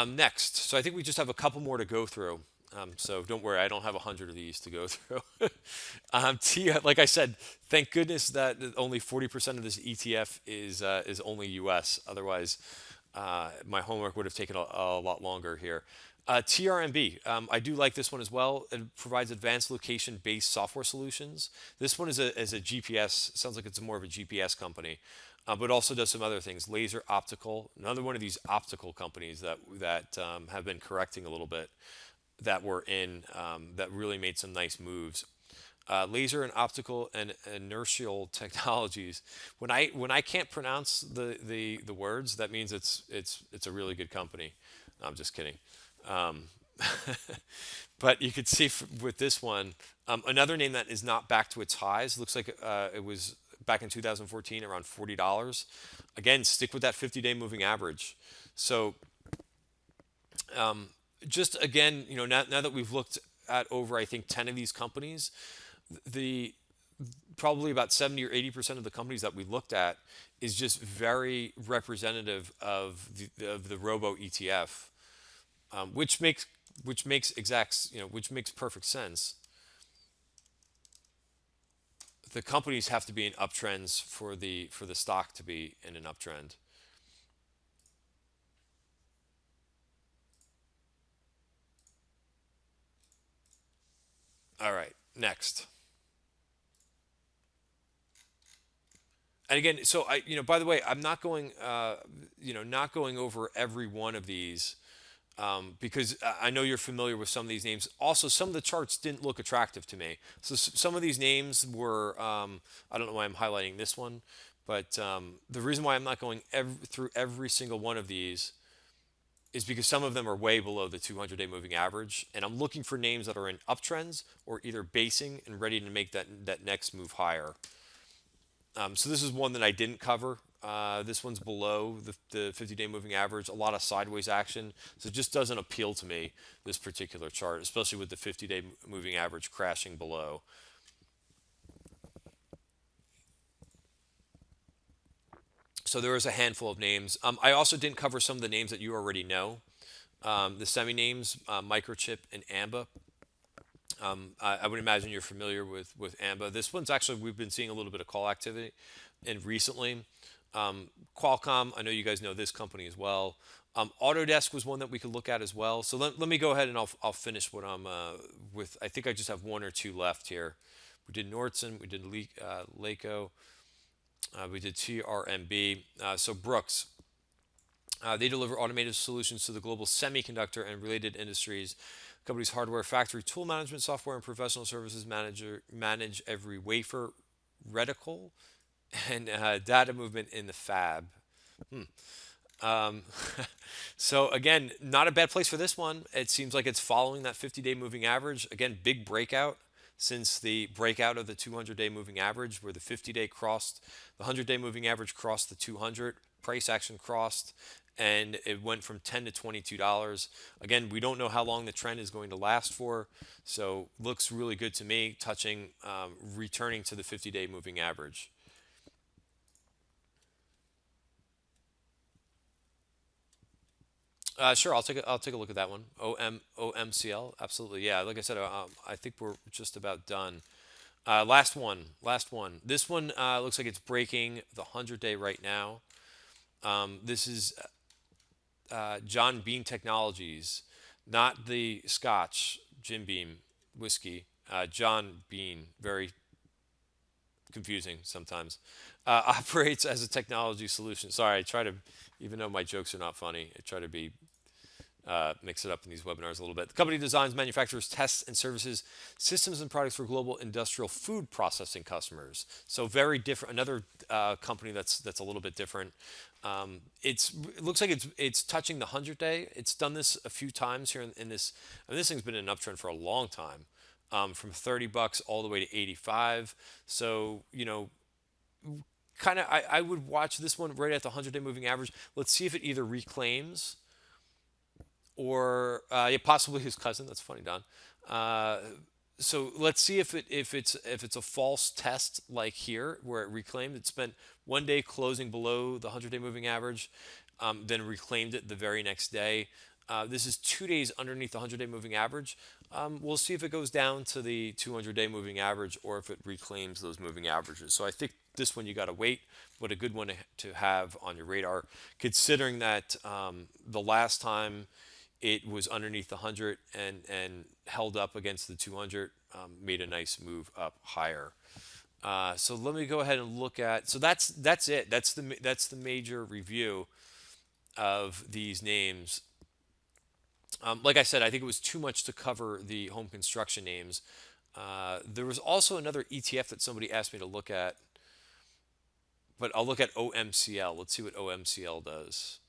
Next, so I think we just have a couple more to go through. So don't worry, I don't have 100 of these to go through. Like I said, thank goodness that only 40% of this ETF is only U.S. Otherwise, my homework would have taken a lot longer here. TRMB, I do like this one as well. It provides advanced location-based software solutions. This one is a GPS. Sounds like it's more of a GPS company, but also does some other things. Laser optical, another one of these optical companies that have been correcting a little bit, that were in that really made some nice moves. Laser and optical and inertial technologies. When I can't pronounce the words, that means it's a really good company. No, I'm just kidding. Um, but you could see with this one, another name that is not back to its highs. Looks like it was back in 2014 around $40. Again, stick with that 50-day moving average. So just again, now that we've looked at over, I think 10 of these companies, the probably about 70 or 80% of the companies that we looked at is just very representative of the Robo ETF, which makes perfect sense. The companies have to be in uptrends for the stock to be in an uptrend. All right, next. And again, so by the way, I'm not going, not going over every one of these, because I know you're familiar with some of these names. Also, some of the charts didn't look attractive to me. So some of these names were, I don't know why I'm highlighting this one, But the reason why I'm not going through every single one of these is because some of them are way below the 200-day moving average, and I'm looking for names that are in uptrends or either basing and ready to make that next move higher. So this is one that I didn't cover. This one's below the 50-day moving average. A lot of sideways action, so it just doesn't appeal to me, this particular chart, especially with the 50-day moving average crashing below. So there is a handful of names. I also didn't cover some of the names that you already know. The semi names, Microchip and AMBA. I would imagine you're familiar with AMBA. This one's actually, we've been seeing a little bit of call activity, and recently, Qualcomm. I know you guys know this company as well. Autodesk was one that we could look at as well. So let me go ahead and I'll finish what I'm with. I think I just have one or two left here. We did Nordson, we did Leico, we did TRMB. So Brooks, they deliver automated solutions to the global semiconductor and related industries. Company's hardware, factory, tool management software, and professional services manager manage every wafer, reticle, and data movement in the fab. Um, so again, not a bad place for this one. It seems like it's following that 50-day moving average. Again, big breakout since the breakout of the 200-day moving average, where the 50-day crossed, the 100-day moving average crossed the 200, price action crossed, and it went from 10 to $22. Again, we don't know how long the trend is going to last for, so looks really good to me, touching, returning to the 50-day moving average. Sure, I'll take a look at that one. OMCL, absolutely, yeah. Like I said, I think we're just about done. Last one. This one looks like it's breaking the 100-day right now. This is John Bean Technologies, not the Scotch Jim Beam whiskey. John Bean, very confusing sometimes. Operates as a technology solution. Sorry, I try to, even though my jokes are not funny, I try to be mix it up in these webinars a little bit. The company designs, manufactures, tests, and services systems and products for global industrial food processing customers. So very different. Another company that's a little bit different. It looks like it's touching the 100-day. It's done this a few times here in this. I mean, this thing's been in an uptrend for a long time, from $30 all the way to 85. So kind of I would watch this one right at the 100-day moving average. Let's see if it either reclaims or yeah, possibly his cousin. That's funny, Don. Uh, so let's see if it's a false test like here where it reclaimed. It spent one day closing below the 100-day moving average, then reclaimed it the very next day. This is 2 days underneath the 100-day moving average. We'll see if it goes down to the 200-day moving average or if it reclaims those moving averages. So I think this one you got to wait, but a good one to have on your radar, considering that the last time it was underneath the 100 and held up against the 200, made a nice move up higher. So let me go ahead and look at. So that's it. That's the major review of these names. Like I said, I think it was too much to cover the home construction names. There was also another ETF that somebody asked me to look at, but I'll look at OMCL. Let's see what OMCL does.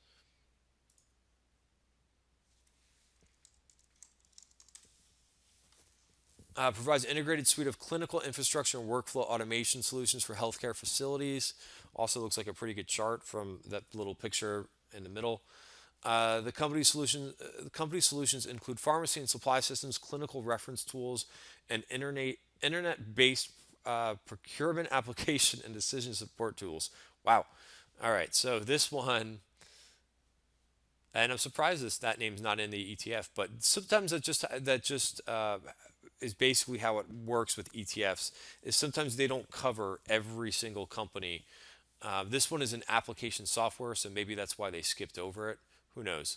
Provides an integrated suite of clinical infrastructure and workflow automation solutions for healthcare facilities. Also looks like a pretty good chart from that little picture in the middle. The company solutions include pharmacy and supply systems, clinical reference tools, and internet-based procurement application and decision support tools. Wow. All right. So this one, and I'm surprised that name's not in the ETF, but sometimes that just is basically how it works with ETFs. Is sometimes they don't cover every single company. This one is an application software, so maybe that's why they skipped over it. Who knows?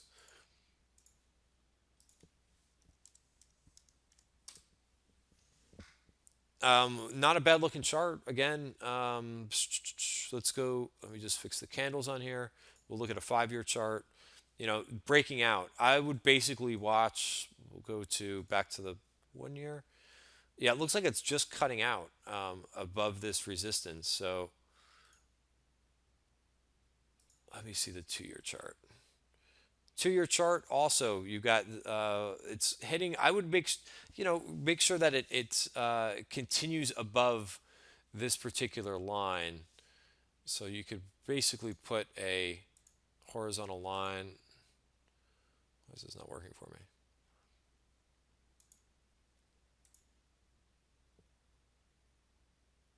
Not a bad looking chart. Again, let's go. Let me just fix the candles on here. We'll look at a 5-year chart. Breaking out. I would basically watch. We'll go to back to the 1 year. Yeah, it looks like it's just cutting out above this resistance. So Let me see the 2-year chart. 2-year chart also you got it's hitting. I would make sure that it continues above this particular line. So you could basically put a horizontal line. Why is this not working for me?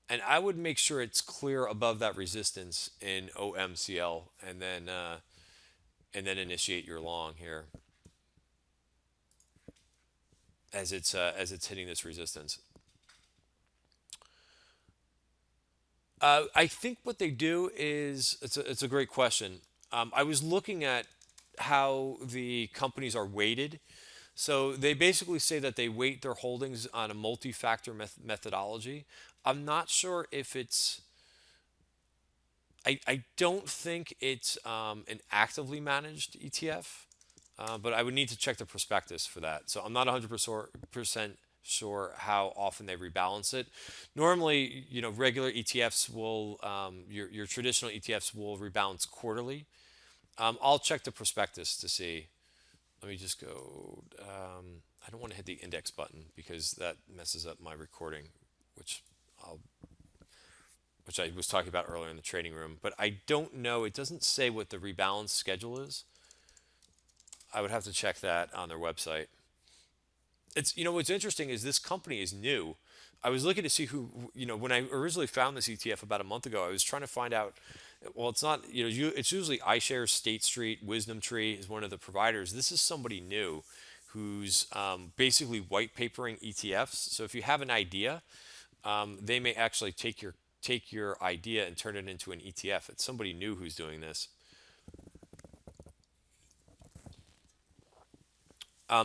And I would make sure it's clear above that resistance in OMCL, and then initiate your long here as it's hitting this resistance. I think what they do is it's a great question. I was looking at how the companies are weighted. So they basically say that they weight their holdings on a multi-factor methodology. I'm not sure if it's. I don't think it's an actively managed ETF, but I would need to check the prospectus for that. So I'm not 100% sure how often they rebalance it. Normally, regular ETFs will, your traditional ETFs will rebalance quarterly. I'll check the prospectus to see. Let me just go. I don't want to hit the index button because that messes up my recording, which I'll which I was talking about earlier in the trading room. But I don't know. It doesn't say what the rebalance schedule is. I would have to check that on their website. It's what's interesting is this company is new. I was looking to see who when I originally found this ETF about a month ago. I was trying to find out. Well, it's not it's usually iShares, State Street, Wisdom Tree is one of the providers. This is somebody new who's basically white papering ETFs. So if you have an idea, they may actually take your idea and turn it into an ETF. It's somebody new who's doing this.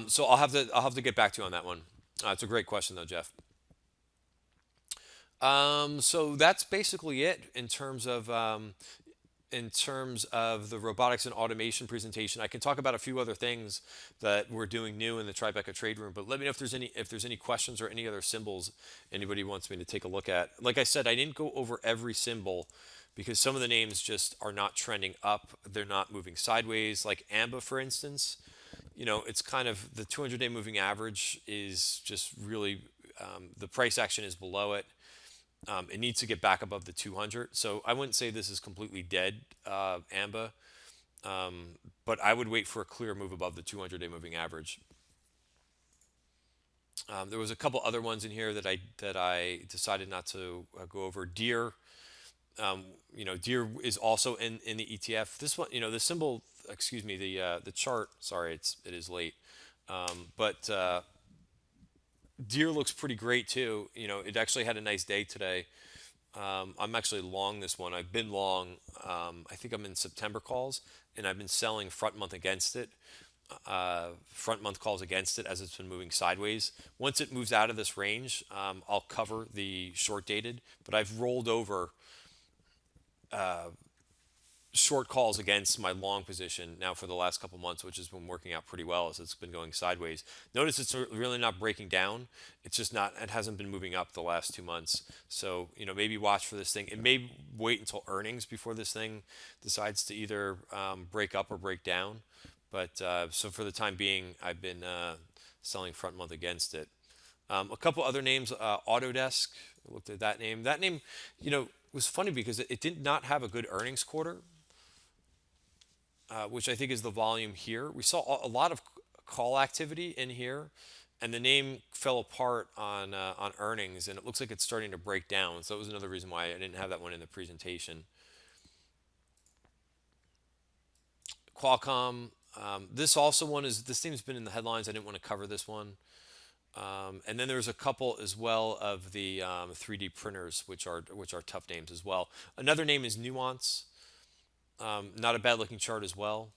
So I'll have to get back to you on that one. It's a great question though, Jeff. So that's basically it in terms of the robotics and automation presentation. I can talk about a few other things that we're doing new in the Tribeca trade room, but let me know if there's any questions or any other symbols anybody wants me to take a look at. Like I said, I didn't go over every symbol because some of the names just are not trending up. They're not moving sideways. Like AMBA, for instance, it's kind of the 200-day moving average is just really the price action is below it. It needs to get back above the 200. So I wouldn't say this is completely dead, AMBA, but I would wait for a clear move above the 200-day moving average. There was a couple other ones in here that I decided not to go over. Deer, Deer is also in the ETF. This one, the symbol, excuse me, the chart. Sorry, it is late, but Deer looks pretty great too. It actually had a nice day today. I'm actually long this one. I've been long. I think I'm in September calls, and I've been selling front month against it. Front month calls against it as it's been moving sideways. Once it moves out of this range, I'll cover the short dated. But I've rolled over short calls against my long position now for the last couple months, which has been working out pretty well as it's been going sideways. Notice it's really not breaking down. It's just not. It hasn't been moving up the last 2 months. So maybe watch for this thing. It may wait until earnings before this thing decides to either break up or break down. But so for the time being, I've been selling front month against it. A couple other names, Autodesk. I looked at that name. That name, was funny because it did not have a good earnings quarter. Which I think is the volume here. We saw a lot of call activity in here, and the name fell apart on earnings, and it looks like it's starting to break down. So that was another reason why I didn't have that one in the presentation. Qualcomm. This name's been in the headlines. I didn't want to cover this one. And then there's a couple as well of the 3D printers, which are tough names as well. Another name is Nuance. Not a bad looking chart as well.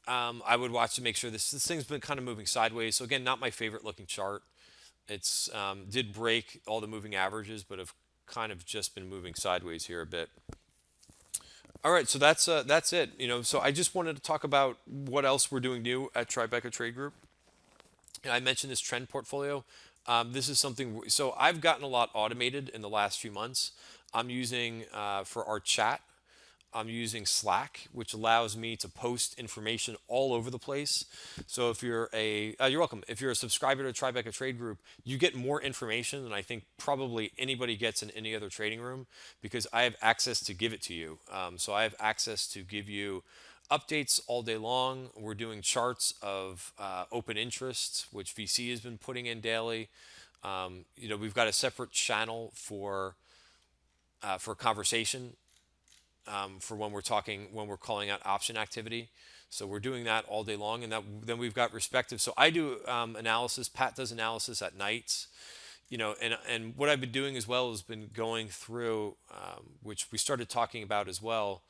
I would watch to make sure this thing's been kind of moving sideways. So again, not my favorite looking chart. It's did break all the moving averages, but have kind of just been moving sideways here a bit. All right, so that's it. So I just wanted to talk about what else we're doing new at Tribeca Trade Group. I mentioned this trend portfolio. This is something, so I've gotten a lot automated in the last few months. I'm using for our chat, I'm using Slack, which allows me to post information all over the place. So if you're you're welcome. If you're a subscriber to Tribeca Trade Group, you get more information than I think probably anybody gets in any other trading room because I have access to give it to you. So I have access to give you updates all day long. We're doing charts of open interest, which VC has been putting in daily. We've got a separate channel for conversation for when we're calling out option activity. So we're doing that all day long, and then we've got respective. So I do analysis. Pat does analysis at nights. And what I've been doing as well has been going through, which we started talking about as well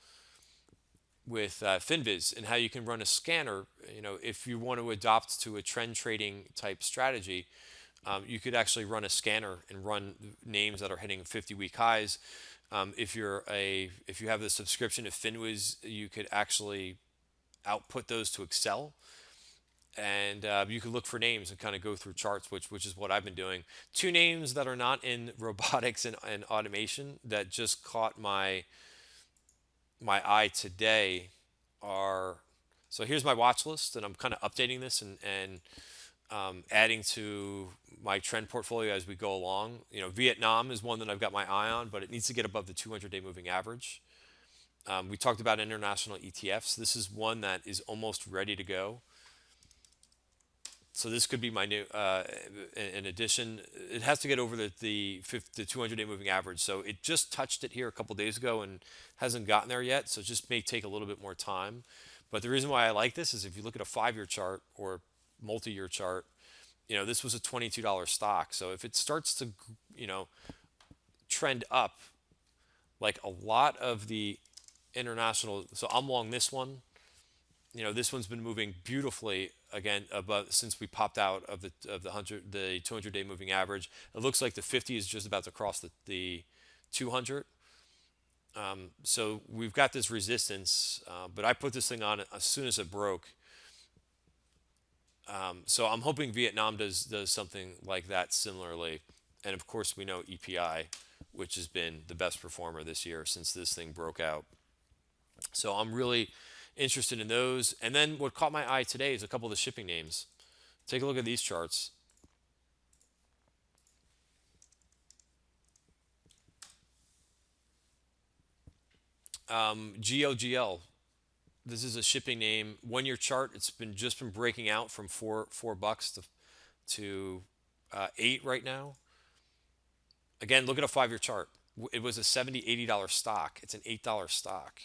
with FinViz and how you can run a scanner. If you want to adopt to a trend trading type strategy, you could actually run a scanner and run names that are hitting 50-week highs. If you have the subscription to FinWiz, you could actually output those to Excel, and you could look for names and kind of go through charts, which is what I've been doing. Two names that are not in robotics and automation that just caught my eye today are, so here's my watch list, and I'm kind of updating this and adding to my trend portfolio as we go along. Vietnam is one that I've got my eye on, but it needs to get above the 200-day moving average. We talked about international ETFs. This is one that is almost ready to go. So this could be my new, in addition, it has to get over the 200-day moving average. So it just touched it here a couple days ago and hasn't gotten there yet. So it just may take a little bit more time. But the reason why I like this is if you look at a 5-year chart or multi-year chart, this was a $22 stock. So if it starts to, trend up, like a lot of the international, so I'm long this one. This one's been moving beautifully again above since we popped out of the 200-day moving average. It looks like the 50 is just about to cross the 200. So we've got this resistance, but I put this thing on as soon as it broke. So I'm hoping Vietnam does something like that similarly, and of course we know EPI, which has been the best performer this year since this thing broke out. So I'm really interested in those. And then what caught my eye today is a couple of the shipping names. Take a look at these charts. GLGL. This is a shipping name. 1-year chart. It's just been breaking out from $4 to 8 right now. Again, look at a 5-year chart. It was a $70, $80 stock. It's an $8 stock.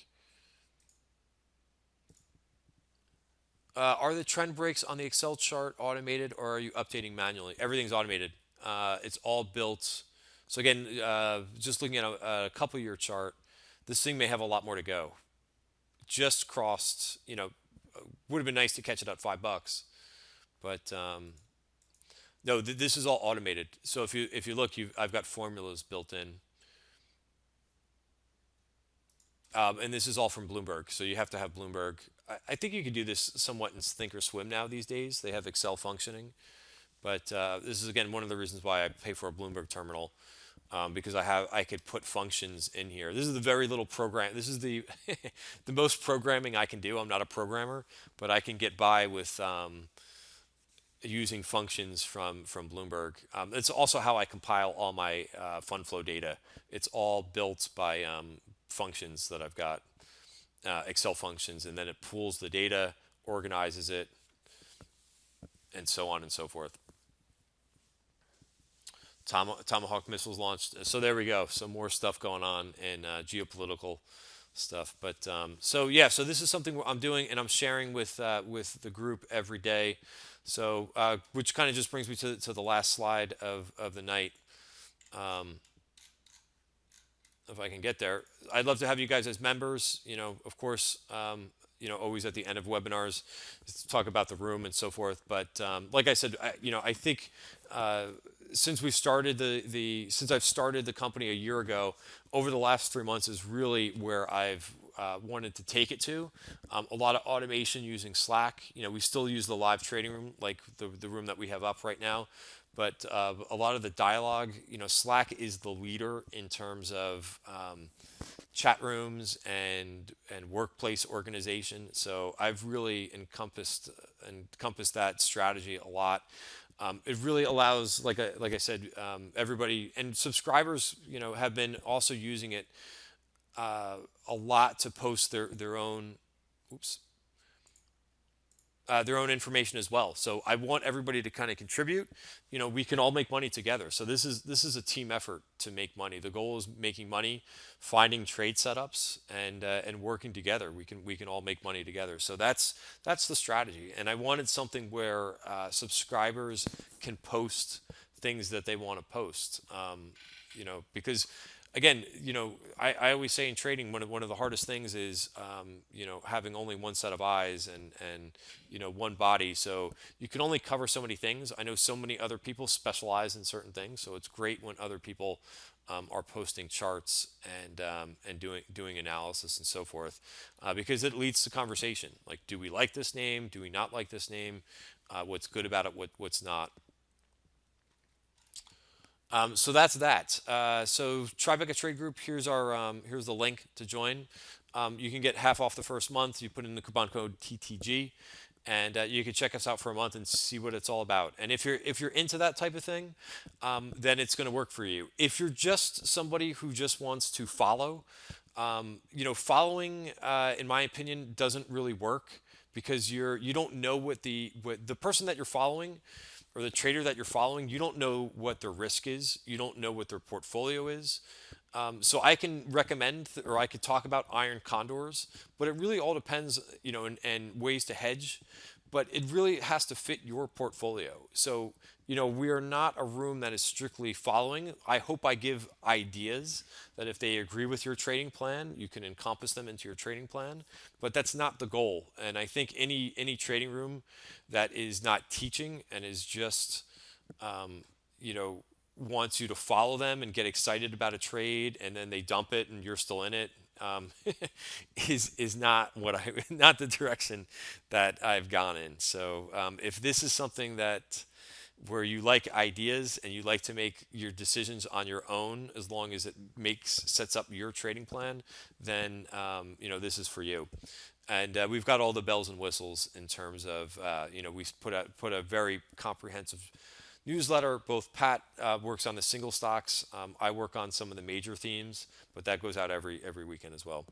Are the trend breaks on the Excel chart automated, or are you updating manually? Everything's automated. It's all built. So again, just looking at a couple-year chart, this thing may have a lot more to go. Just crossed, would have been nice to catch it at $5, but no, this is all automated. So if you look, I've got formulas built in, and this is all from Bloomberg. So you have to have Bloomberg. I think you can do this somewhat in Thinkorswim now these days. They have Excel functioning, but this is again one of the reasons why I pay for a Bloomberg terminal. Because I could put functions in here. This is the very little program. This is the the most programming I can do. I'm not a programmer, but I can get by with using functions from Bloomberg. It's also how I compile all my fund flow data. It's all built by functions that I've got, Excel functions, and then it pulls the data, organizes it, and so on and so forth. Tomahawk missiles launched. So there we go. Some more stuff going on in geopolitical stuff. But so this is something I'm doing and I'm sharing with the group every day. So which kind of just brings me to the last slide of the night. If I can get there, I'd love to have you guys as members. Of course, always at the end of webinars, talk about the room and so forth. But like I said, I think since we've started since I've started the company a year ago, over the last 3 months is really where I've wanted to take it to. A lot of automation using Slack. We still use the live trading room, like the room that we have up right now, but a lot of the dialogue. Slack is the leader in terms of chat rooms and workplace organization. So I've really encompassed that strategy a lot. It really allows, like I said, everybody and subscribers, have been also using it a lot to post their own, oops, their own information as well. So I want everybody to kind of contribute. We can all make money together. So this is a team effort to make money. The goal is making money, finding trade setups, and working together. We can all make money together. So that's the strategy. And I wanted something where subscribers can post things that they want to post. Because again, I always say in trading, one of the hardest things is, having only one set of eyes and one body. So you can only cover so many things. I know so many other people specialize in certain things, so it's great when other people are posting charts and doing analysis and so forth, because it leads to conversation. Like, do we like this name? Do we not like this name? What's good about it? What's not? So that's that. So Tribeca Trade Group. Here's the link to join. You can get half off the first month. You put in the coupon code TTG, and you can check us out for a month and see what it's all about. And if you're into that type of thing, then it's going to work for you. If you're just somebody who just wants to follow, following, in my opinion, doesn't really work, because you don't know what the person that you're following, or the trader that you're following, you don't know what their risk is. You don't know what their portfolio is. So I can recommend, or I could talk about iron condors, but it really all depends, and ways to hedge. But it really has to fit your portfolio. So, we are not a room that is strictly following. I hope I give ideas that if they agree with your trading plan, you can encompass them into your trading plan. But that's not the goal. And I think any trading room that is not teaching and is just, you know, wants you to follow them and get excited about a trade, and then they dump it and you're still in it, is not not the direction that I've gone in. So if this is something that where you like ideas and you like to make your decisions on your own, as long as it sets up your trading plan, then this is for you. And we've got all the bells and whistles in terms of we put a very comprehensive newsletter. Both Pat works on the single stocks. I work on some of the major themes, but that goes out every weekend as well.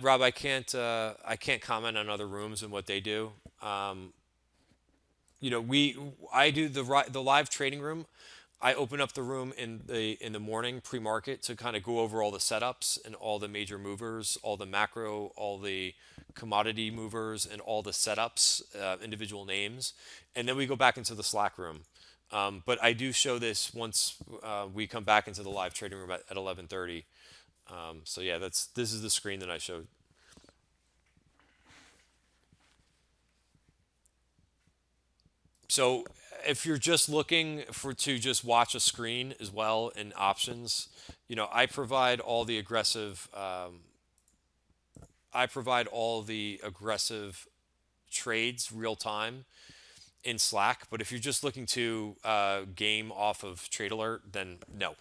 Rob, I can't comment on other rooms and what they do. Um, I do the live trading room. I open up the room in the morning pre-market to kind of go over all the setups and all the major movers, all the macro, all the commodity movers, and all the setups, individual names, and then we go back into the Slack room. But I do show this once we come back into the live trading room at 11:30. So yeah, this is the screen that I showed. So if you're just looking to just watch a screen as well in options, I provide all the aggressive. I provide all the aggressive trades real time in Slack. But if you're just looking to game off of Trade Alert, then no,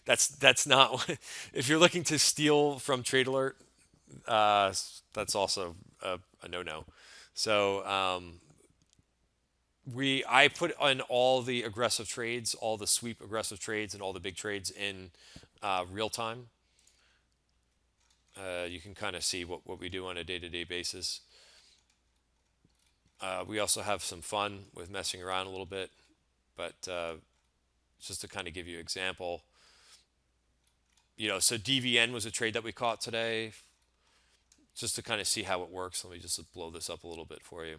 that's not. If you're looking to steal from Trade Alert, uh, that's also a no-no. So I put on all the aggressive trades, all the sweep aggressive trades, and all the big trades in real time. You can kind of see what we do on a day-to-day basis. We also have some fun with messing around a little bit, but just to kind of give you an example, so DVN was a trade that we caught today, just to kind of see how it works. Let me just blow this up a little bit for you.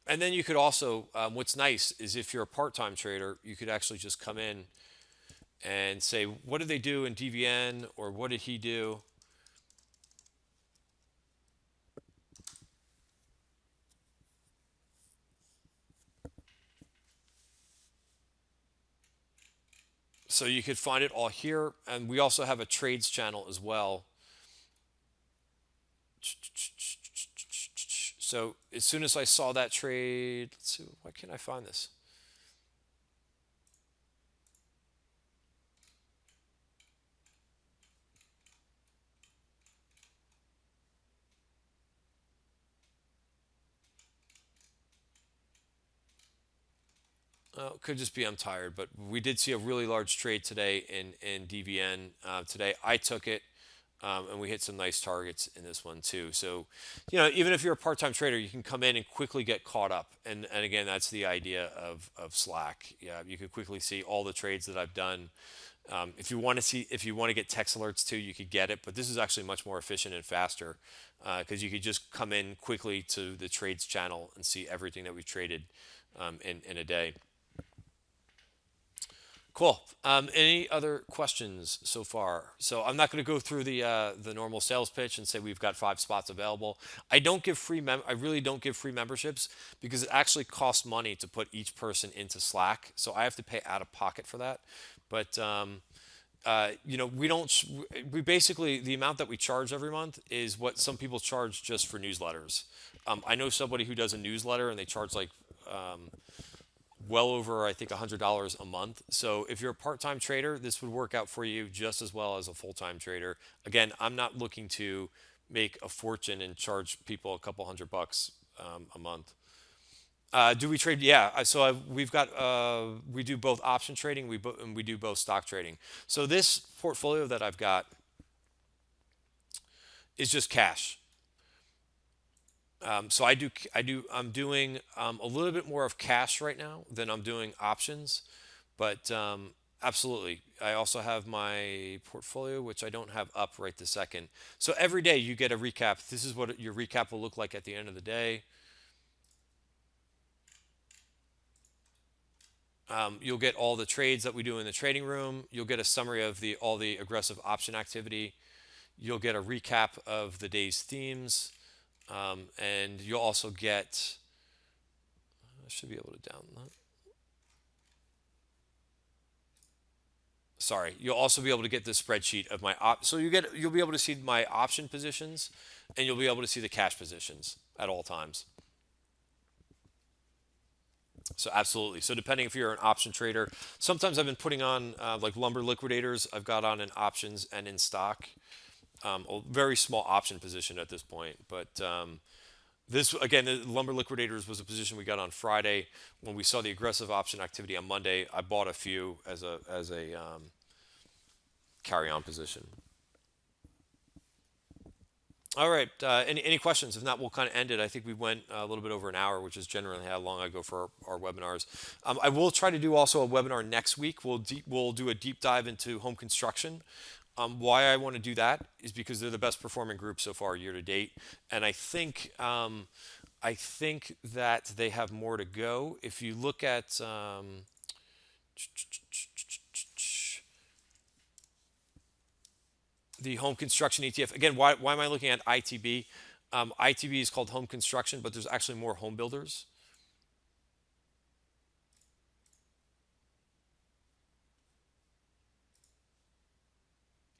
And then you could also, what's nice is if you're a part-time trader, you could actually just come in and say, what did they do in DVN, or what did he do? So you could find it all here, and we also have a trades channel as well. So as soon as I saw that trade, let's see, why can't I find this? It could just be I'm tired, but we did see a really large trade today in DVN today. I took it, and we hit some nice targets in this one too. So, even if you're a part-time trader, you can come in and quickly get caught up. And again, that's the idea of Slack. Yeah, you can quickly see all the trades that I've done. If you want to get text alerts too, you could get it. But this is actually much more efficient and faster because you could just come in quickly to the trades channel and see everything that we've traded in a day. Cool. Any other questions so far? So I'm not going to go through the normal sales pitch and say we've got 5 spots available. I really don't give free memberships because it actually costs money to put each person into Slack. So I have to pay out of pocket for that. But we don't. We basically the amount that we charge every month is what some people charge just for newsletters. I know somebody who does a newsletter and they charge like well over I think $100 a month. So if you're a part-time trader, this would work out for you just as well as a full-time trader. Again, I'm not looking to make a fortune and charge people a couple $100 a month. Do we trade? Yeah. We've got we do both option trading. And we do both stock trading. So this portfolio that I've got is just cash. So I'm doing a little bit more of cash right now than I'm doing options, but absolutely. I also have my portfolio, which I don't have up right this second. So every day you get a recap. This is what your recap will look like at the end of the day. You'll get all the trades that we do in the trading room. You'll get a summary of all the aggressive option activity. You'll get a recap of the day's themes. And you'll also get, I should be able to download. Sorry, you'll also be able to get the spreadsheet of my so you'll be able to see my option positions, and you'll be able to see the cash positions at all times. So absolutely. So depending if you're an option trader, sometimes I've been putting on like lumber liquidators. I've got on in options and in stock. A very small option position at this point, but this again, the lumber liquidators was a position we got on Friday when we saw the aggressive option activity on Monday. I bought a few as a carry-on position. All right. Any questions? If not, we'll kind of end it. I think we went a little bit over an hour, which is generally how long I go for our webinars. I will try to do also a webinar next week. We'll do a deep dive into home construction. Why I want to do that is because they're the best performing group so far year to date, and I think that they have more to go. If you look at the home construction ETF. Again, why am I looking at ITB? ITB is called home construction, but there's actually more home builders.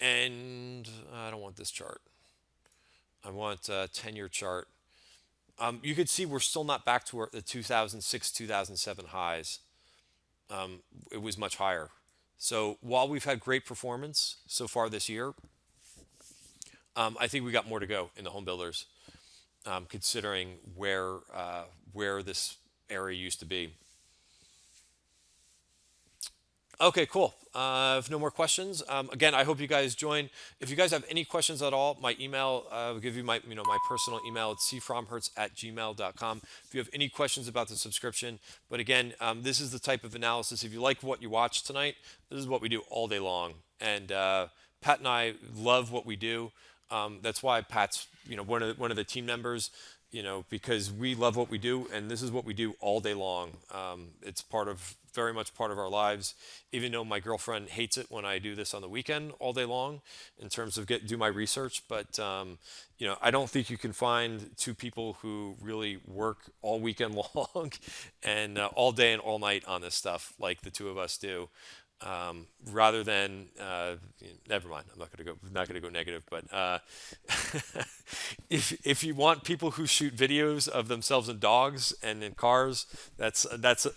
And I don't want this chart. I want a 10-year chart. You could see we're still not back to the 2006, 2007 highs. It was much higher. So while we've had great performance so far this year, I think we got more to go in the home builders, considering where this area used to be. Okay, cool. If no more questions, again, I hope you guys join. If you guys have any questions at all, my email, I'll give you my personal email. It's cfromhertz@gmail.com. If you have any questions about the subscription, but again, this is the type of analysis. If you like what you watched tonight, this is what we do all day long. And Pat and I love what we do. That's why Pat's, one of the team members. Because we love what we do, and this is what we do all day long. It's very much part of our lives, even though my girlfriend hates it when I do this on the weekend all day long in terms of do my research. But, I don't think you can find two people who really work all weekend long and all day and all night on this stuff like the two of us do. rather than never mind. I'm not gonna go negative, but if you want people who shoot videos of themselves in dogs and in cars, that's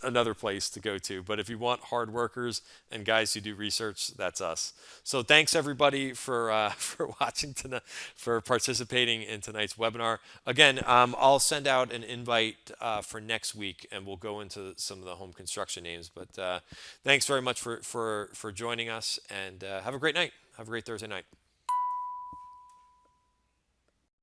another place to go to. But if you want hard workers and guys who do research, that's us. So thanks everybody for for watching tonight, for participating in tonight's webinar. Again, I'll send out an invite for next week, and we'll go into some of the home construction names. But thanks very much for joining us, and have a great night. Have a great Thursday night.